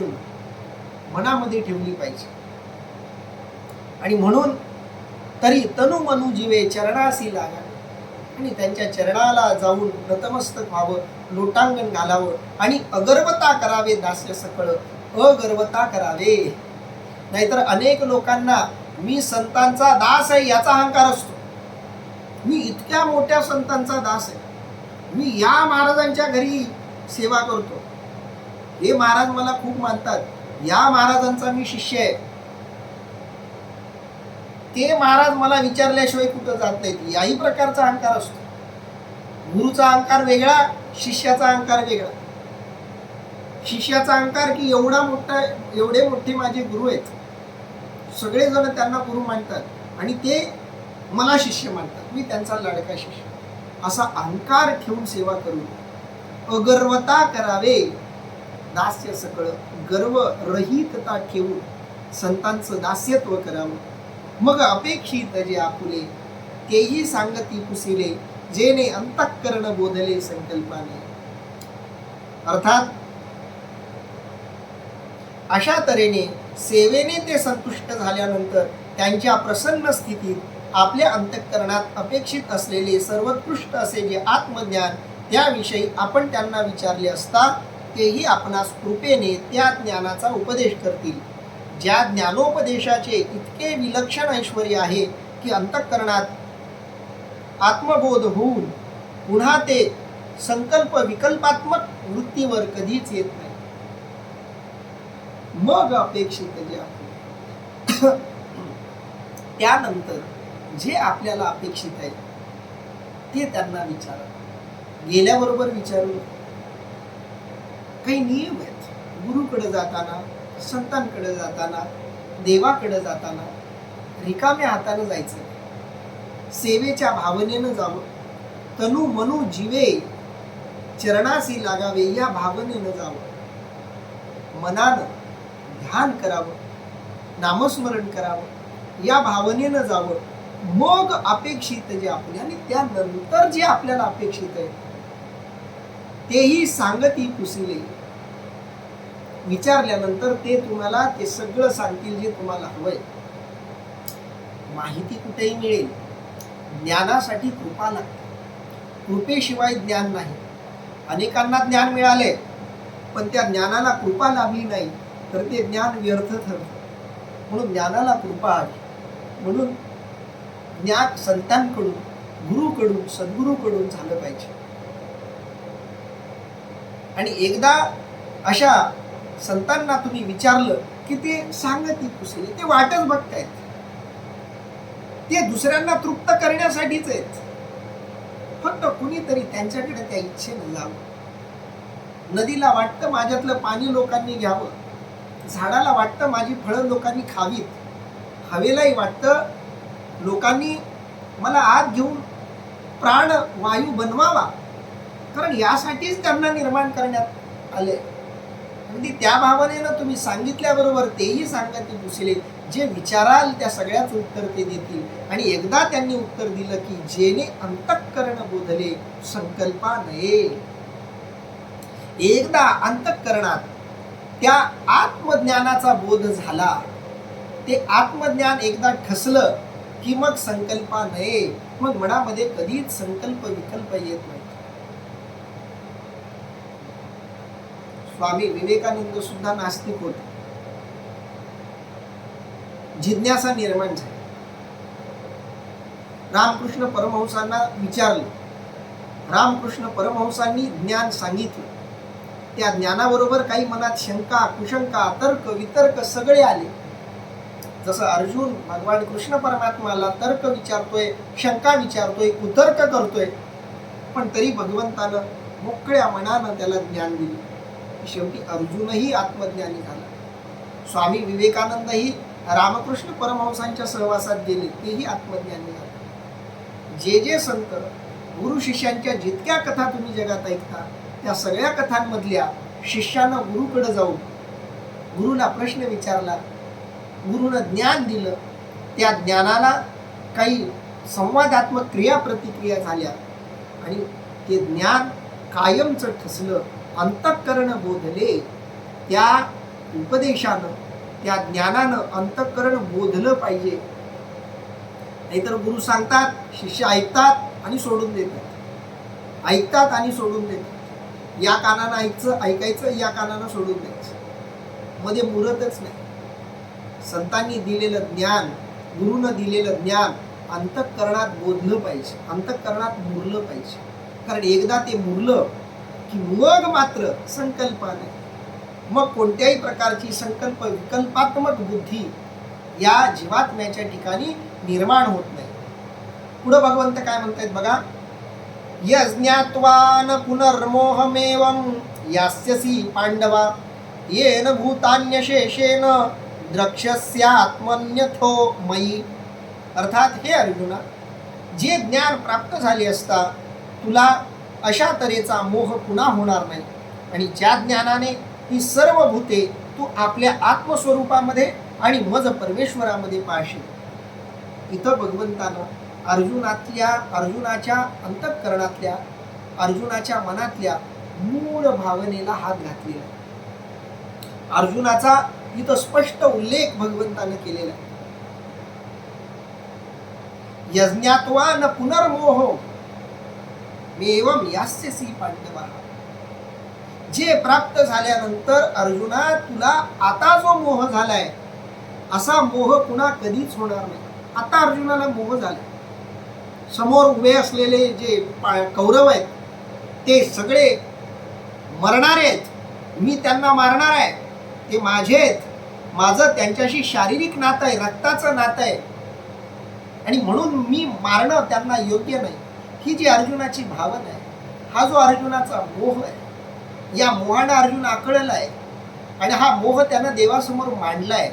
मनामध्ये ठेवली पाहिजे. आणि म्हणून तरी तनु मनु जीवे चरणासी लागा, आणि त्यांच्या चरणाला जाऊन नतमस्तक व्हावं, लोटांगण घालावं, आणि अगर्वता करावे दास्य सकळ, अगर्वता करावे. नाहीतर अनेक लोकांना मी संतांचा दास आहे याचा अहंकार असतो. मी इतक्या मोठ्या संतांचा दास आहे, मी या महाराजांच्या घरी सेवा करतो, हे महाराज मला खूप मानतात, या महाराजांचा मी शिष्य आहे, ते महाराज मला विचारल्याशिवाय कुठं जात नाहीत, याही प्रकारचा अहंकार असतो. गुरुचा अहंकार वेगळा, शिष्याचा अहंकार वेगळा. शिष्याचा अहंकार की एवढे मोठे माझे गुरु आहेत, सगळेजण त्यांना गुरु मानतात, आणि ते मला शिष्य मानतात, मी त्यांचा लाडका शिष्य, असा अहंकार ठेवून सेवा करू. अगर्वता करावे दास्य सकळ, गर्व रहितता ठेवून संतांचं दास्यत्व करावं. मग अपेक्षित जे आपुले, तेही सांगती पुसिले, जेने अंतःकरण बोधले संकल्पाने. अर्थात अशा तऱ्हेने सेवेने ते संतुष्ट झाल्यानंतर त्यांच्या प्रसन्न स्थितीत आपल्या अंतःकरणात अपेक्षित असलेले सर्वोत्कृष्ट असे जे आत्मज्ञान, त्याविषयी आपण त्यांना विचारले असता तेही आपणास कृपेने त्या ज्ञानाचा उपदेश करतील. ज्या ज्ञानोपदेशाचे इतके विलक्षण ऐश्वर्य आहे की अंतःकरणात आत्मबोध होऊन पुन्हा ते संकल्प विकल्पात्मक वृत्तीवर कधीच येत नाही. मग अपेक्षित जे आपले त्यानंतर जे आपल्याला अपेक्षित आहे ते त्यांना विचारा. गेल्याबरोबर विचारू. काही नियम आहेत. गुरुकडे जाताना, संतांकडे जाताना, देवाकडे जाताना रिकाम्या हाताने जायचं, सेवेच्या भावनेनं जावं. तनु मनु जीवे चरणासी लागावे या भावनेनं जावं. मनानं ध्यान करावं, नामस्मरण करावं, या भावनेनं जावं. मग अपेक्षित जे आपले, आणि त्यानंतर जे आपल्याला अपेक्षित आहे तेही सांगती पुसिले. विचारल्यानंतर ते तुम्हाला ते सगळं सांगतील जे तुम्हाला हवंय. माहिती कुठेही मिळेल, ज्ञानासाठी कृपा लागते. कृपेशिवाय ज्ञान नाही. अनेकांना ज्ञान मिळाले पण त्या ज्ञानाला कृपा लाभली नाही तर ते ज्ञान व्यर्थ ठरतं. म्हणून ज्ञानाला कृपा हवी. म्हणून ज्ञान संतांकडून, गुरुकडून सद्गुरूकडून झालं पाहिजे. आणि एकदा अशा संतांना तुम्ही विचारलं की ते सांगती पुसले, ते वाटच बघतायत, ते दुसऱ्यांना तृप्त करण्यासाठीच आहेत. फक्त कुणीतरी त्यांच्याकडे त्या इच्छेनं जावं. नदीला वाटतं माझ्यातलं पाणी लोकांनी घ्यावं, झाडाला वाटतं माझी फळं लोकांनी खावीत, हवेलाही वाटतं लोकांनी मला आत घेऊन प्राण वायू बनवावा, कारण यासाठीच त्यांना निर्माण करण्यात आले. अगदी त्या भावनेनं तुम्ही सांगितल्याबरोबर तेही सांगती पुसले, जे विचाराल त्या सगळ्याच उत्तर ते देतील. आणि एकदा त्यांनी उत्तर दिलं की जेने अंतःकरण बोधले संकल्पा नये. एकदा अंतःकरणात त्या आत्मज्ञानाचा बोध झाला, ते आत्मज्ञान एकदा ठसलं की मग संकल्पा नये, मग मनामध्ये कधीच संकल्प विकल्प येत नाही. स्वामी विवेकानंद सुद्धा नास्तिक होते. जिज्ञासा निर्माण झाली. रामकृष्ण परमहंसांना विचारलं, रामकृष्ण परमहंसांनी ज्ञान सांगितलं. त्या ज्ञानाबरोबर काही मनात शंका कुशंका तर्क वितर्क सगळे आले. जसं अर्जुन भगवान कृष्ण परमात्माला तर्क विचारतोय, शंका विचारतोय, कुतर्क करतोय, पण तरी भगवंतानं मोकळ्या मनानं त्याला ज्ञान दिलं. शेवटी अर्जुनही आत्मज्ञानी झाला. स्वामी विवेकानंदही रामकृष्ण परमहंसांच्या सहवासात गेले, तेही आत्मज्ञानी झाले. जे जे संत गुरु शिष्यांच्या जितक्या कथा तुम्ही जगात ऐकता, त्या सगळ्या कथांमधल्या शिष्यानं गुरुकडे जाऊन गुरुला प्रश्न विचारला, गुरुनं ज्ञान दिलं, त्या ज्ञानाला काही संवादात्मक क्रिया प्रतिक्रिया झाल्या आणि ते ज्ञान कायमचं ठसलं. अंतःकरण बोधले. त्या उपदेशानं त्या ज्ञानानं अंतःकरण बोधलं पाहिजे. नाहीतर गुरु सांगतात, शिष्य ऐकतात आणि सोडून देतात, ऐकतात आणि सोडून देतात. या कानानं ऐकायचं, या कानानं सोडून द्यायचं, मध्ये मुरतच नाही. संतांनी दिलेलं ज्ञान, गुरुनं दिलेलं ज्ञान अंतःकरणात बोधलं पाहिजे, अंतःकरणात मुरलं पाहिजे. कारण एकदा ते मुरलं की मग मात्र संकल्पा नाही, मग कोणत्याही प्रकारची संकल्प विकल्पात्मक बुद्धी या जीवात्म्याच्या ठिकाणी निर्माण होत नाही. पुढे भगवंत काय म्हणतायत बघा, यज्ञात्वा न पुनर्मोहमेवं यास्यसि पांडवा येन भूतान्यशेषेण द्रक्ष्यस्यात्मन्यथो मयी. अर्थात हे अर्जुना, जे ज्ञान प्राप्त झाले असता तुला अशा तऱ्हेचा मोह पुन्हा होणार नाही, आणि ज्या ज्ञानाने ही सर्व भूते तू आपल्या आत्मस्वरूपामध्ये आणि मज परमेश्वरामध्ये पाहशील. इथं भगवंतानं अर्जुनाच्या अंतःकरणातल्या, अर्जुनाच्या मनातल्या मूळ भावनेला हात घातलेला. अर्जुनाचा इथं स्पष्ट उल्लेख भगवंतानं केलेला आहे. यज्ञात्वा न पुनर्मोह मेवम यास्यसि पांडवा. जे प्राप्त झाल्यानंतर अर्जुना तुला आता जो मोह झालाय, असा मोह पुन्हा कधीच होणार नाही. आता अर्जुनाला मोह झाला. समोर उभे असलेले जे कौरव आहेत ते सगळे मरणारे आहेत, मी त्यांना मारणार आहे, ते माझे आहेत, माझं त्यांच्याशी शारीरिक नातं आहे, रक्ताचं नातं आहे, आणि म्हणून मी मारणं त्यांना योग्य नाही. ही जी अर्जुनाची भावना आहे, हा जो अर्जुनाचा मोह आहे, या मोहानं अर्जुन आकळला आहे आणि हा मोह त्यानं देवासमोर मांडलाय,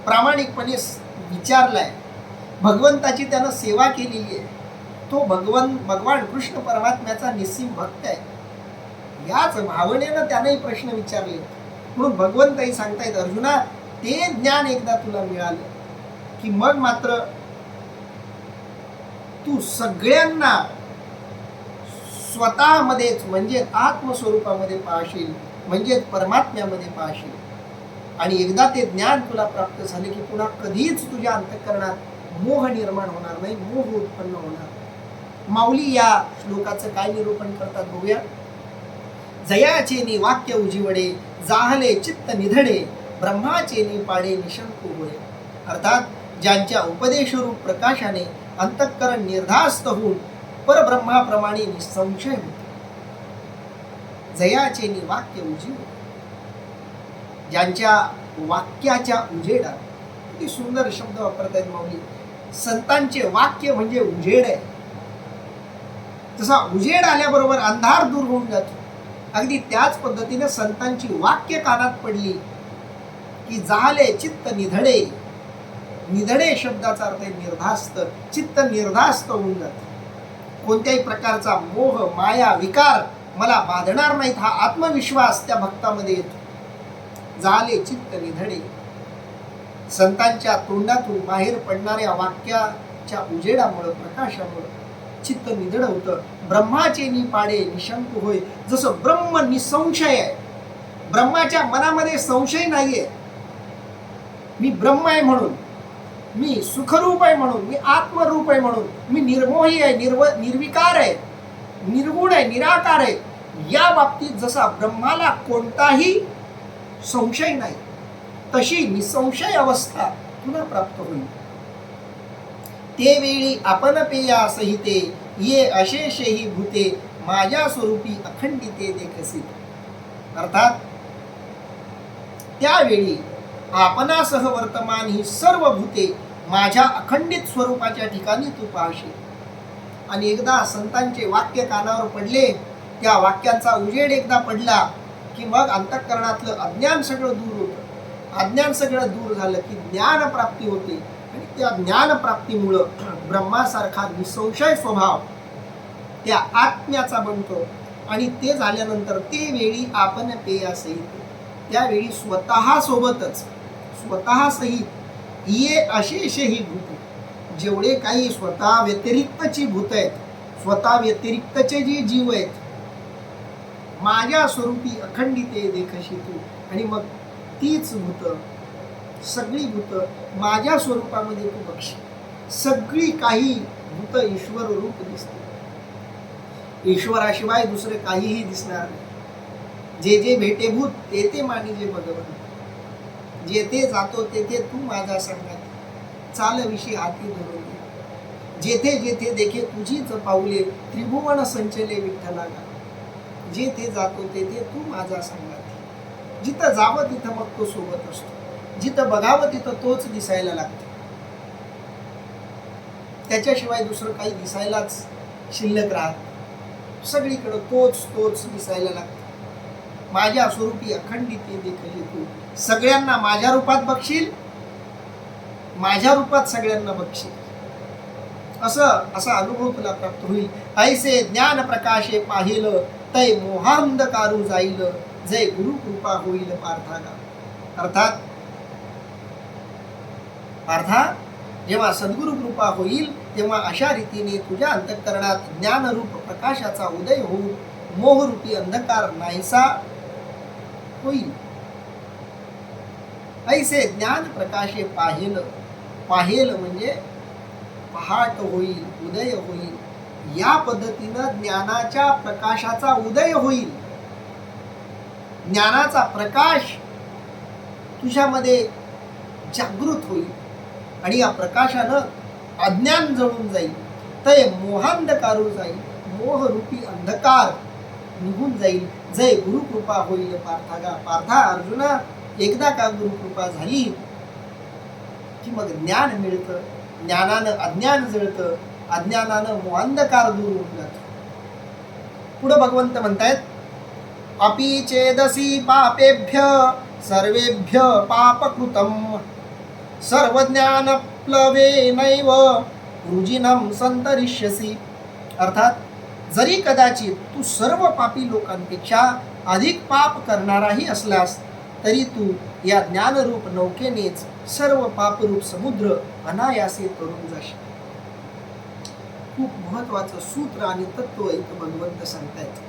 प्रामाणिकपणे विचारलाय, भगवंताची त्यानं सेवा केलेली आहे. तो भगवान कृष्ण परमात्म्याचा निस्सीम भक्त आहे. याच भावनेनं त्यानंही प्रश्न विचारले. म्हणून भगवंतही सांगतायत, अर्जुना ते ज्ञान एकदा तुला मिळालं की मग मात्र तू सगळ्यांना स्वतःमध्येच म्हणजे आत्मस्वरूपामध्ये पाहशील, म्हणजेच परमात्म्यामध्ये पाहशील. आणि एकदा ते ज्ञान तुला प्राप्त झाले की पुन्हा कधीच तुझ्या अंतःकरणात मोह निर्माण होणार नाही, मोह उत्पन्न होणार. माऊली या श्लोकाचं काय निरूपण करतात बघूया. जयाचेनी वाक्य उजिवडे, जाहले चित्त निधडे, ब्रह्माचेनी पाडे निशंक होय. अर्थात ज्यांच्या उपदेशरूप प्रकाशाने अंतःकरण निर्धास्त होऊन परब्रह्माप्रमाणे निसंशय होते. जयाचे वाक्य उजीव, ज्यांच्या वाक्याच्या उजेडात, किती सुंदर शब्द वापरतायत माऊली. संतांचे वाक्य म्हणजे उजेड आहे. तसा उजेड आल्याबरोबर अंधार दूर होऊन जातो. अगदी त्याच पद्धतीने संतांची वाक्य कानात पडली की झाले चित्त निधडे. निधडे शब्दाचा अर्थ आहे निर्धास्त. चित्त निर्धास्त होऊन जाते. कोणत्याही प्रकारचा मोह, माया, विकार मला बाधणार नाहीत हा आत्मविश्वास त्या भक्तामध्ये येतो. झाले चित्त निधडे. संतांच्या तोंडातून बाहेर पडणाऱ्या वाक्याच्या उजेडामुळे, प्रकाशामुळे चित्त निधड होतं. ब्रह्माचे निपाडे निशंक होय. जसं ब्रह्म निसंशय आहे, ब्रह्माच्या मनामध्ये संशय नाहीये. मी ब्रह्म आहे म्हणून, मी सुखरूप आहे म्हणून, मी आत्मरूप आहे म्हणून, मी निर्मोही आहे, निर्विकार आहे, निर्गुण आहे, निराकार आहे. या बाबतीत जसा ब्रह्माला कोणताही संशय नाही, तशी निसंशय अवस्था पुन्हा प्राप्त होईल. ते वेळी आपण पेया सहिते ये अशेषही भूते माझ्या स्वरूपी अखंडिते देखसी. अर्थात त्यावेळी आपणासह वर्तमान ही सर्व भूते माझ्या अखंडित स्वरूपाच्या ठिकाणी तू पाहशील. आणि एकदा संतांचे वाक्य कानावर पडले, त्या वाक्यांचा उजेड एकदा पडला की मग अंतःकरणातलं अज्ञान सगळं दूर होतं. अज्ञान सगळं दूर झालं की ज्ञान प्राप्ती होते. आणि त्या ज्ञान प्राप्तीमुळं ब्रह्मासारखा निसंशय स्वभाव त्या आत्म्याचा बनतो. आणि ते झाल्यानंतर ते वेळी आपण पेयासहित, त्यावेळी स्वतः सोबतच, स्वतः सहित ये अशेषही भूत, जेवढे काही स्वतः व्यतिरिक्तची भूत आहेत, स्वतः व्यतिरिक्तचे जे जीव आहेत, माझ्या स्वरूपी अखंडिते देखशी तू. आणि मग तीच भूत, सगळी भूत माझ्या स्वरूपामध्ये तू बघशील. सगळी काही भूत ईश्वर रूप दिसते. ईश्वराशिवाय दुसरे काहीही दिसणार नाही. जे जे भेटेभूत ते ते मानी जे भगवंत. जेथे जातो तेथे तू माझा संगाती, चालविषयी हाती धरून दे. जेथे जेथे देखे तुझीच पाऊले, त्रिभुवन संचले विठ्ठला गा. जेथे जातो तेथे तू माझा संगाती. जिथं जावं तिथं मग तो सोबत असतो. जिथं बघावं तिथं तोच दिसायला लागतो. त्याच्याशिवाय दुसरं काही दिसायलाच शिल्लक राहत. सगळीकडे तोच तोच दिसायला लागतो. माझ्या स्वरूपी अखंडिते देखील तू. सगळ्यांना माझ्या रूपात बघशील, माझ्या रूपात सगळ्यांना बघशील. असा अनुभव तुला प्राप्त होईल. ऐसे ज्ञान प्रकाशे पाहिल तै मोहांधकारू जाईल, जय गुरु कृपा होईल पार्थागा. अर्थात जेव्हा सद्गुरु कृपा होईल तेव्हा अशा रीतीने तुझ्या अंतःकरणात ज्ञानरूप प्रकाशाचा उदय होऊन मोहरूपी अंधकार नाहीसा होईल. ऐसे ज्ञान प्रकाशे पाहिल, पाहिल म्हणजे पहाट होईल, उदय होईल. या पद्धतीनं ज्ञानाच्या प्रकाशाचा उदय होईल. ज्ञानाचा प्रकाश तुझ्यामध्ये जागृत होईल आणि या प्रकाशानं अज्ञान जळून जाईल. तय मोहांधकारू जाईल, मोहरूपी अंधकार निघून जाईल. जय गुरुकृपा होईल पार्थागा. पार्था, अर्जुना, एकदा का गुरुकृपा झाली की मग ज्ञान मिळतं. ज्ञानानं अज्ञान जळतं, अज्ञानानं मोहांधकार दूर होऊन जातो. पुढे भगवंत म्हणतायत, अपि चेदसी पापेभ्य सर्वेभ्य पापकृतम सर्वज्ञान प्लवेनैव रुजिनं संतरिष्यसि. अर्थात जरी कदाचित तू सर्व पापी लोकांपेक्षा अधिक पाप करणाराही असलास तरी तू या ज्ञानरूप नौकेनेच सर्व पापरूप समुद्र अनायासे तरून जाशील. खूप महत्वाचं सूत्र आणि तत्व इथं भगवंत सांगतायत.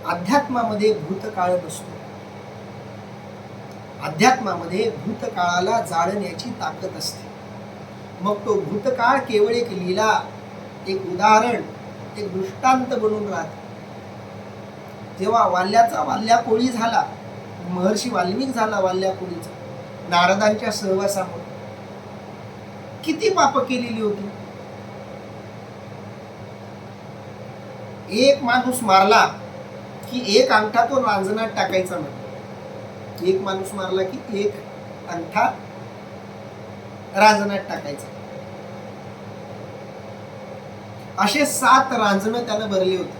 अध्यात्मामध्ये भूतकाळ नसतो. अध्यात्मामध्ये भूतकाळाला जाळण्याची ताकद असते. मग तो भूतकाळ केवळ एक लीला, एक उदाहरण, एक दृष्टांत बनून राहते. जेव्हा वाल्याकोळी झाला, महर्षी वाल्मिक झाला वाल्याकोळीचा नारदांच्या सहवासामुळे, किती पाप केलेली होती. एक माणूस मारला की एक अंगठा तो रांजणात टाकायचा म्हणतो. एक माणूस मारला की एक अंगठा रांजणात टाकायचा. असे 7 रांजणं त्यानं भरली होती.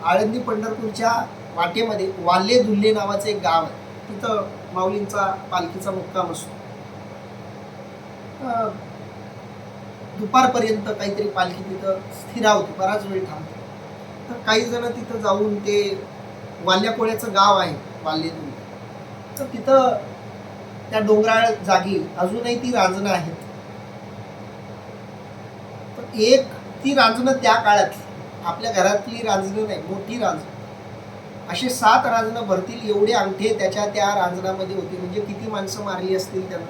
आळंदी पंढरपूरच्या वाटेमध्ये वाल्ले दुल्ले नावाचं एक गाव आहे. तिथं माऊलींचा पालखीचा मुक्काम असतो. दुपारपर्यंत काहीतरी पालखी तिथं स्थिरावते, बराच वेळ थांबते. तर काही जण तिथं जाऊन, ते वाल्या कोळ्याचं गाव आहे वाल्ले दुल्ले, तर तिथं त्या डोंगराळ जागी अजूनही ती रांजणं आहेत. तर एक ती रांजणं त्या काळात आपल्या घरातली रांजणं नाही, मोठी रांजण, असे 7 रांजणं भरतील एवढे अंगठे त्याच्या त्या रांजणामध्ये होते. म्हणजे किती माणसं मारली असतील त्यानं.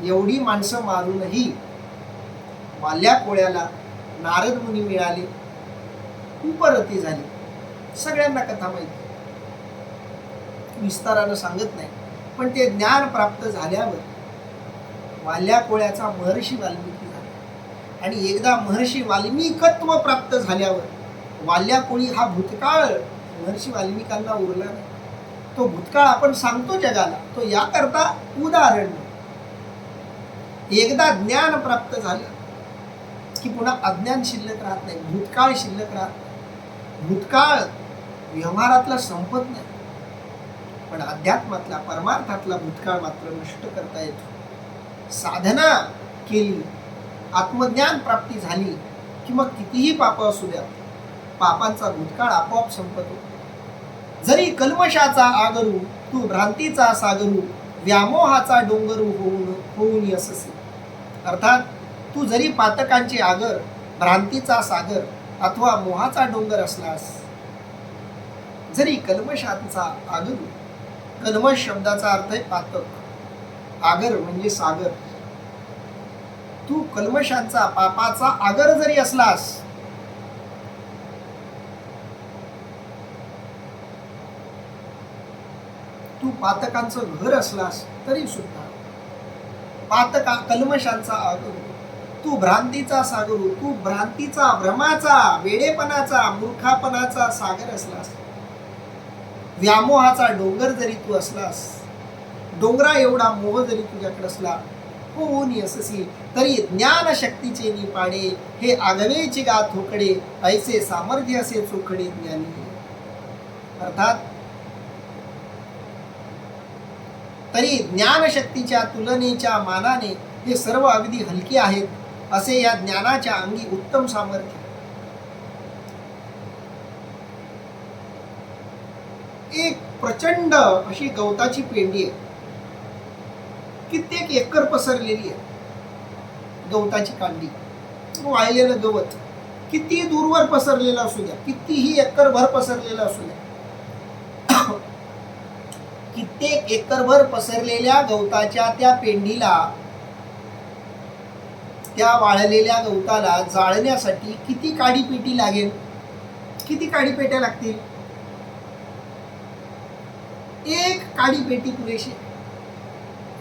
एवढी माणसं मारूनही वाल्या कोळ्याला नारद मुनी मिळाले, उपरती झाली. सगळ्यांना कथा माहिती, विस्तारानं सांगत नाही. पण ते ज्ञान प्राप्त झाल्यावर वाल्या कोळ्याचा महर्षी वाल्मिकी झाला. आणि एकदा महर्षी वाल्मिकत्व प्राप्त झाल्यावर वाल्या कोळी हा भूतकाळ महर्षी वाल्मिकांना उरला नाही. तो भूतकाळ आपण सांगतो जगाला, तो याकरता उदाहरण. एकदा ज्ञान प्राप्त झालं की पुन्हा अज्ञान शिल्लक राहत नाही, भूतकाळ शिल्लक राहत नाही. भूतकाळ व्यवहारातला संपत नाही, पण अध्यात्मातला, परमार्थातला भूतकाळ मात्र नष्ट करता येतो. साधना केली, आत्मज्ञान प्राप्ती झाली की मग कितीही पाप असू द्या, पापांचा भूतकाळ आपोआप संपतो. जरी कल्मशाचा आगरू तू भ्रांतीचा सागरू, व्यामोहाचा डोंगरू होऊन अससे. अर्थात तू जरी पातकांचे आगर, भ्रांतीचा सागर अथवा मोहाचा डोंगर असलास, जरी कल्मशाचा आगरू, कल्मश शब्दाचा अर्थ आहे पातक, आगर म्हणजे सागर. तू कल्मशांचा, पापाचा आगर जरी असलास, तू पातकांचं घर असलास तरी सुद्धा, कल्मशांचा आगर, तू भ्रांतीचा सागर, तू भ्रांतीचा, भ्रमाचा, वेडेपणाचा, मूर्खापणाचा सागर असलास, व्यामोहाचा डोंगर जरी तू असलास, डोंगरा एवढा मोह जरी तुझ्याकडे असला, होऊन अससी तरी ज्ञान शक्तीचे निपाडे, हे आगवेची गा थोकडे, ऐसे सामर्थ्य असे चोखडे ज्ञानी. अर्थात तरी ज्ञानशक्तीच्या तुलनेच्या मानाने हे सर्व अगदी हलके आहेत, असे या ज्ञानाच्या अंगी उत्तम सामर्थ्य. एक प्रचंड अशी गवताची पेंडी आहे, कित्येक एकर पसरलेली आहे. गवताची कांडी, वाळलेलं गवत किती दूरवर पसरलेलं असू द्या, कितीही एकरभर पसरलेलं असू द्या, कित्येक एकरभर पसरलेल्या गवताच्या त्या पेंडीला, त्या वाळलेल्या गवताला जाळण्यासाठी किती काडीपेटी लागेल, किती काडीपेट्या लागतील? एक काडीपेटी पुरेशी.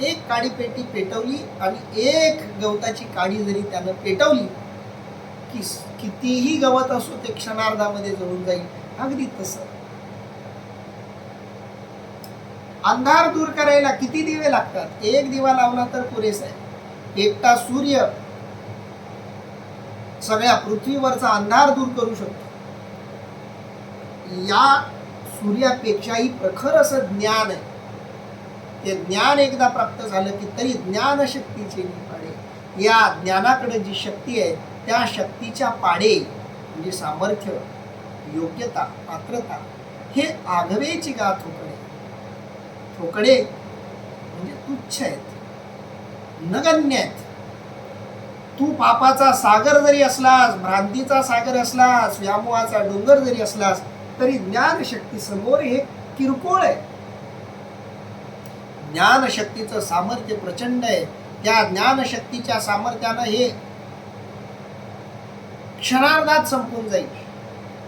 एक काडीपेटी पेटवली आणि एक गवताची काडी जरी त्यानं पेटवली की कितीही गवत असो ते क्षणार्धामध्ये जळून जाईल. अगदी तसं अंधार दूर करायला किती दिवे लागतात? एक दिवा लावला तर पुरेसा आहे. एकटा सूर्य सगळ्या पृथ्वीवरचा अंधार दूर करू शकतो. या सूर्यापेक्षाही प्रखर असं ज्ञान आहे. ते ज्ञान एकदा प्राप्त झालं की तरी ज्ञानशक्तीचे निपाडे. या ज्ञानाकडे जी शक्ती आहे त्या शक्तीच्या पाडे म्हणजे सामर्थ्य, योग्यता, पात्रता हे आघवेची गा थोकडे. थोकडे म्हणजे तुच्छ आहेत, नगण्य आहेत. तू पापाचा सागर जरी असलास, भ्रांतीचा सागर असलास, व्यामोहाचा डोंगर जरी असलास तरी ज्ञानशक्ती समोर हे किरकोळ आहे. ज्ञानशक्तीचं सामर्थ्य प्रचंड आहे. त्या ज्ञानशक्तीच्या सामर्थ्यानं हे क्षणार्धात संपून जाईल.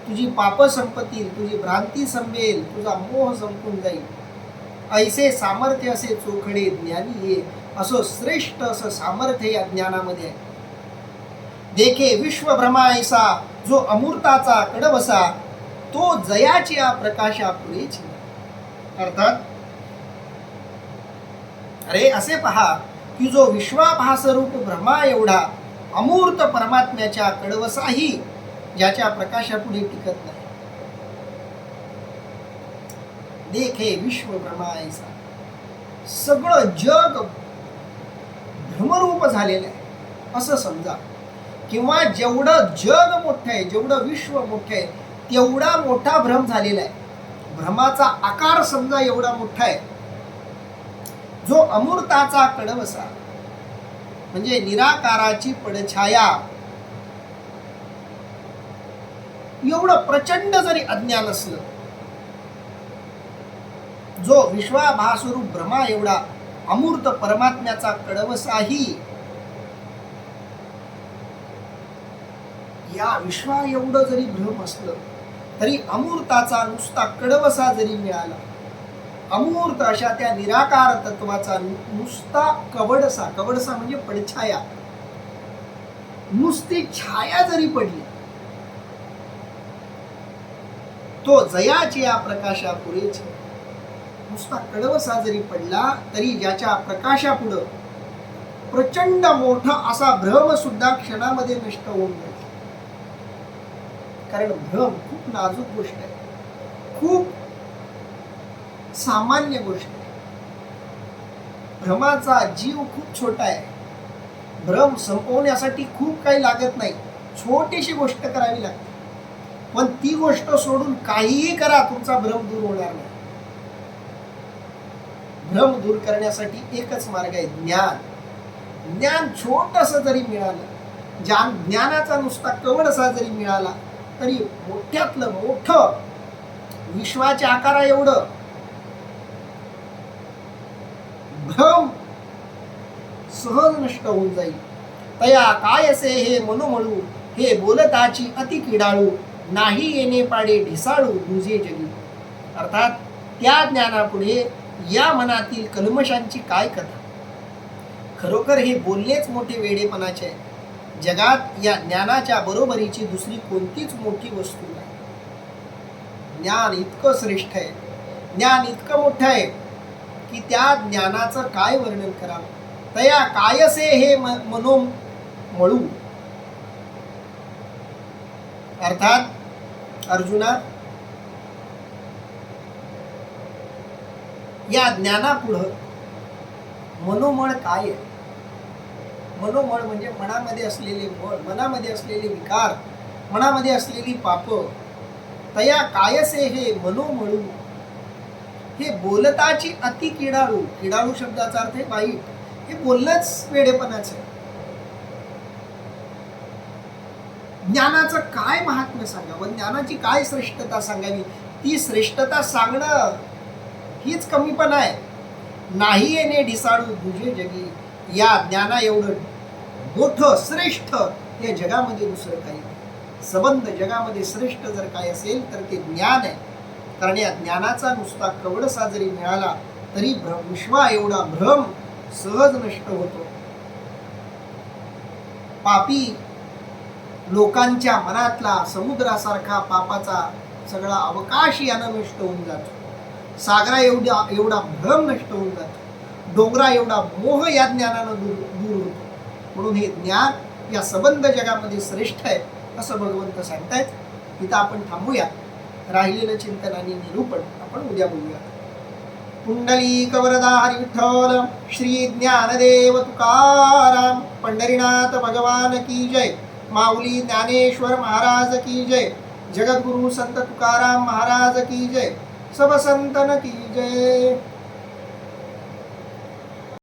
तुझी पाप संपतील, तुझी भ्रांती संपेल, तुझा मोह संपून जाईल. ऐसे सामर्थ्य असे चोखडे ज्ञानी ये, असं श्रेष्ठ असं सामर्थ्य या ज्ञानामध्ये आहे. देखे विश्व भ्रमा ऐसा जो अमूर्ताचा कडबसा तो जयाची प्रकाशा पुरेची. अर्थात अरे असे पहा की जो विश्वाभास रूप ब्रह्मा एवढा अमूर्त परमात्म्याच्या कडवसाही ज्याच्या प्रकाशापुढे टिकत नाही. देखे विश्व भ्रमा ऐसा, सगळं जग भ्रमरूप झालेलं आहे असं समजा. किंवा जेवढं जग मोठं आहे, जेवढं विश्व मोठं आहे, तेवढा मोठा भ्रम झालेला आहे. भ्रमाचा आकार समजा एवढा मोठा आहे. जो अमूर्ताचा कडवसा म्हणजे निराकाराची पडछाया, एवढं प्रचंड जरी अज्ञान असलं, जो विश्वाभासरूप ब्रह्मा एवढा अमूर्त परमात्म्याचा कडवसाही या विश्वा एवढं जरी भ्रम असलं तरी अमूर्ताचा नुसता कडवसा जरी मिळाला, अमूर्त अशा त्या निराकार तत्वाचा नुसता कवडसा, कवडसा म्हणजे पडछाया, नुसती छाया जरी पडली, तो जयाची या प्रकाशा पुरेची. नुसता कडवसा जरी पडला तरी ज्याच्या प्रकाशापुढं प्रचंड मोठा असा भ्रम सुद्धा क्षणामध्ये नष्ट होऊन जातो. कारण भ्रम खूप नाजूक गोष्ट आहे, खूप सामान्य गोष्ट आहे. भ्रमाचा जीव खूप छोटा आहे. भ्रम संपवण्यासाठी खूप काही लागत नाही, छोटीशी गोष्ट करावी लागते. पण ती गोष्ट सोडून काहीही करा, तुमचा भ्रम दूर होणार नाही. भ्रम दूर करण्यासाठी एकच मार्ग आहे, ज्ञान. ज्ञान छोटस जरी मिळालं, ज्ञानाचा नुसता कवडसा जरी मिळाला तरी मोठ्यातलं मोठं विश्वाच्या आकारा एवढं भ्रम सहज नष्ट होऊन जाईल. तया काय असे हे मनोमळू, हे बोलताची अति किडाळू, नाही येणे पाडे ढिसाळू दुजे जगी. अर्थात त्या ज्ञानापुढे या मनातील कल्मशांची काय कथा. खरोखर हे बोललेच मोठे वेडेपणाचे आहे. जगात या ज्ञानाच्या बरोबरीची दुसरी कोणतीच मोठी वस्तू नाही. ज्ञान इतकं श्रेष्ठ आहे, ज्ञान इतकं मोठं आहे की त्या ज्ञानाचं काय वर्णन करावं. तया कायसे हे मनोमळू. अर्थात अर्जुना, या ज्ञानापुढं मनोमळ काय आहे. मनोमळ म्हणजे मनामध्ये असलेले मळ, मनामध्ये असलेले विकार, मनामध्ये असलेली पाप. तया कायसे हे मनोमळू, हे बोलताची अति किडाळू. किडाळू शब्दाचा अर्थ आहे वाईट. हे बोलणंच वेडेपणाचं आहे. ज्ञानाचं काय महात्म्य सांगावं, ज्ञानाची काय श्रेष्ठता सांगावी. ती श्रेष्ठता सांगणं हीच कमीपणा आहे. नाही येणे ढिसाळू दुजे जगी. या ज्ञाना एवढं मोठं श्रेष्ठ या जगामध्ये दुसरं काही नाही. संबंध जगामध्ये श्रेष्ठ जर काय असेल तर ते ज्ञान आहे. कारण या ज्ञानाचा नुसता कवडसा जरी मिळाला तरी विश्वा एवढा भ्रम सहज नष्ट होतो. पापी लोकांच्या मनातला समुद्रासारखा पापाचा सगळा अवकाश यानं नष्ट होऊन जातो. सागरा एवढा भ्रम नष्ट होऊन जातो. डोंगरा एवढा मोह या ज्ञानानं दूर होतो. म्हणून हे ज्ञान या संबंध जगामध्ये श्रेष्ठ आहे असं भगवंत सांगतायत. इथं आपण थांबूया. राहिलेलं चिंतन आणि निरूपण आपण उद्या बोलूया. पुंडलिक वरदा हरी विठ्ठल, श्री ज्ञानदेव तुकाराम, पंढरीनाथ भगवान की जय, माऊली ज्ञानेश्वर महाराज की जय, जगद्गुरु संत तुकाराम महाराज की जय, सब संतन की जय.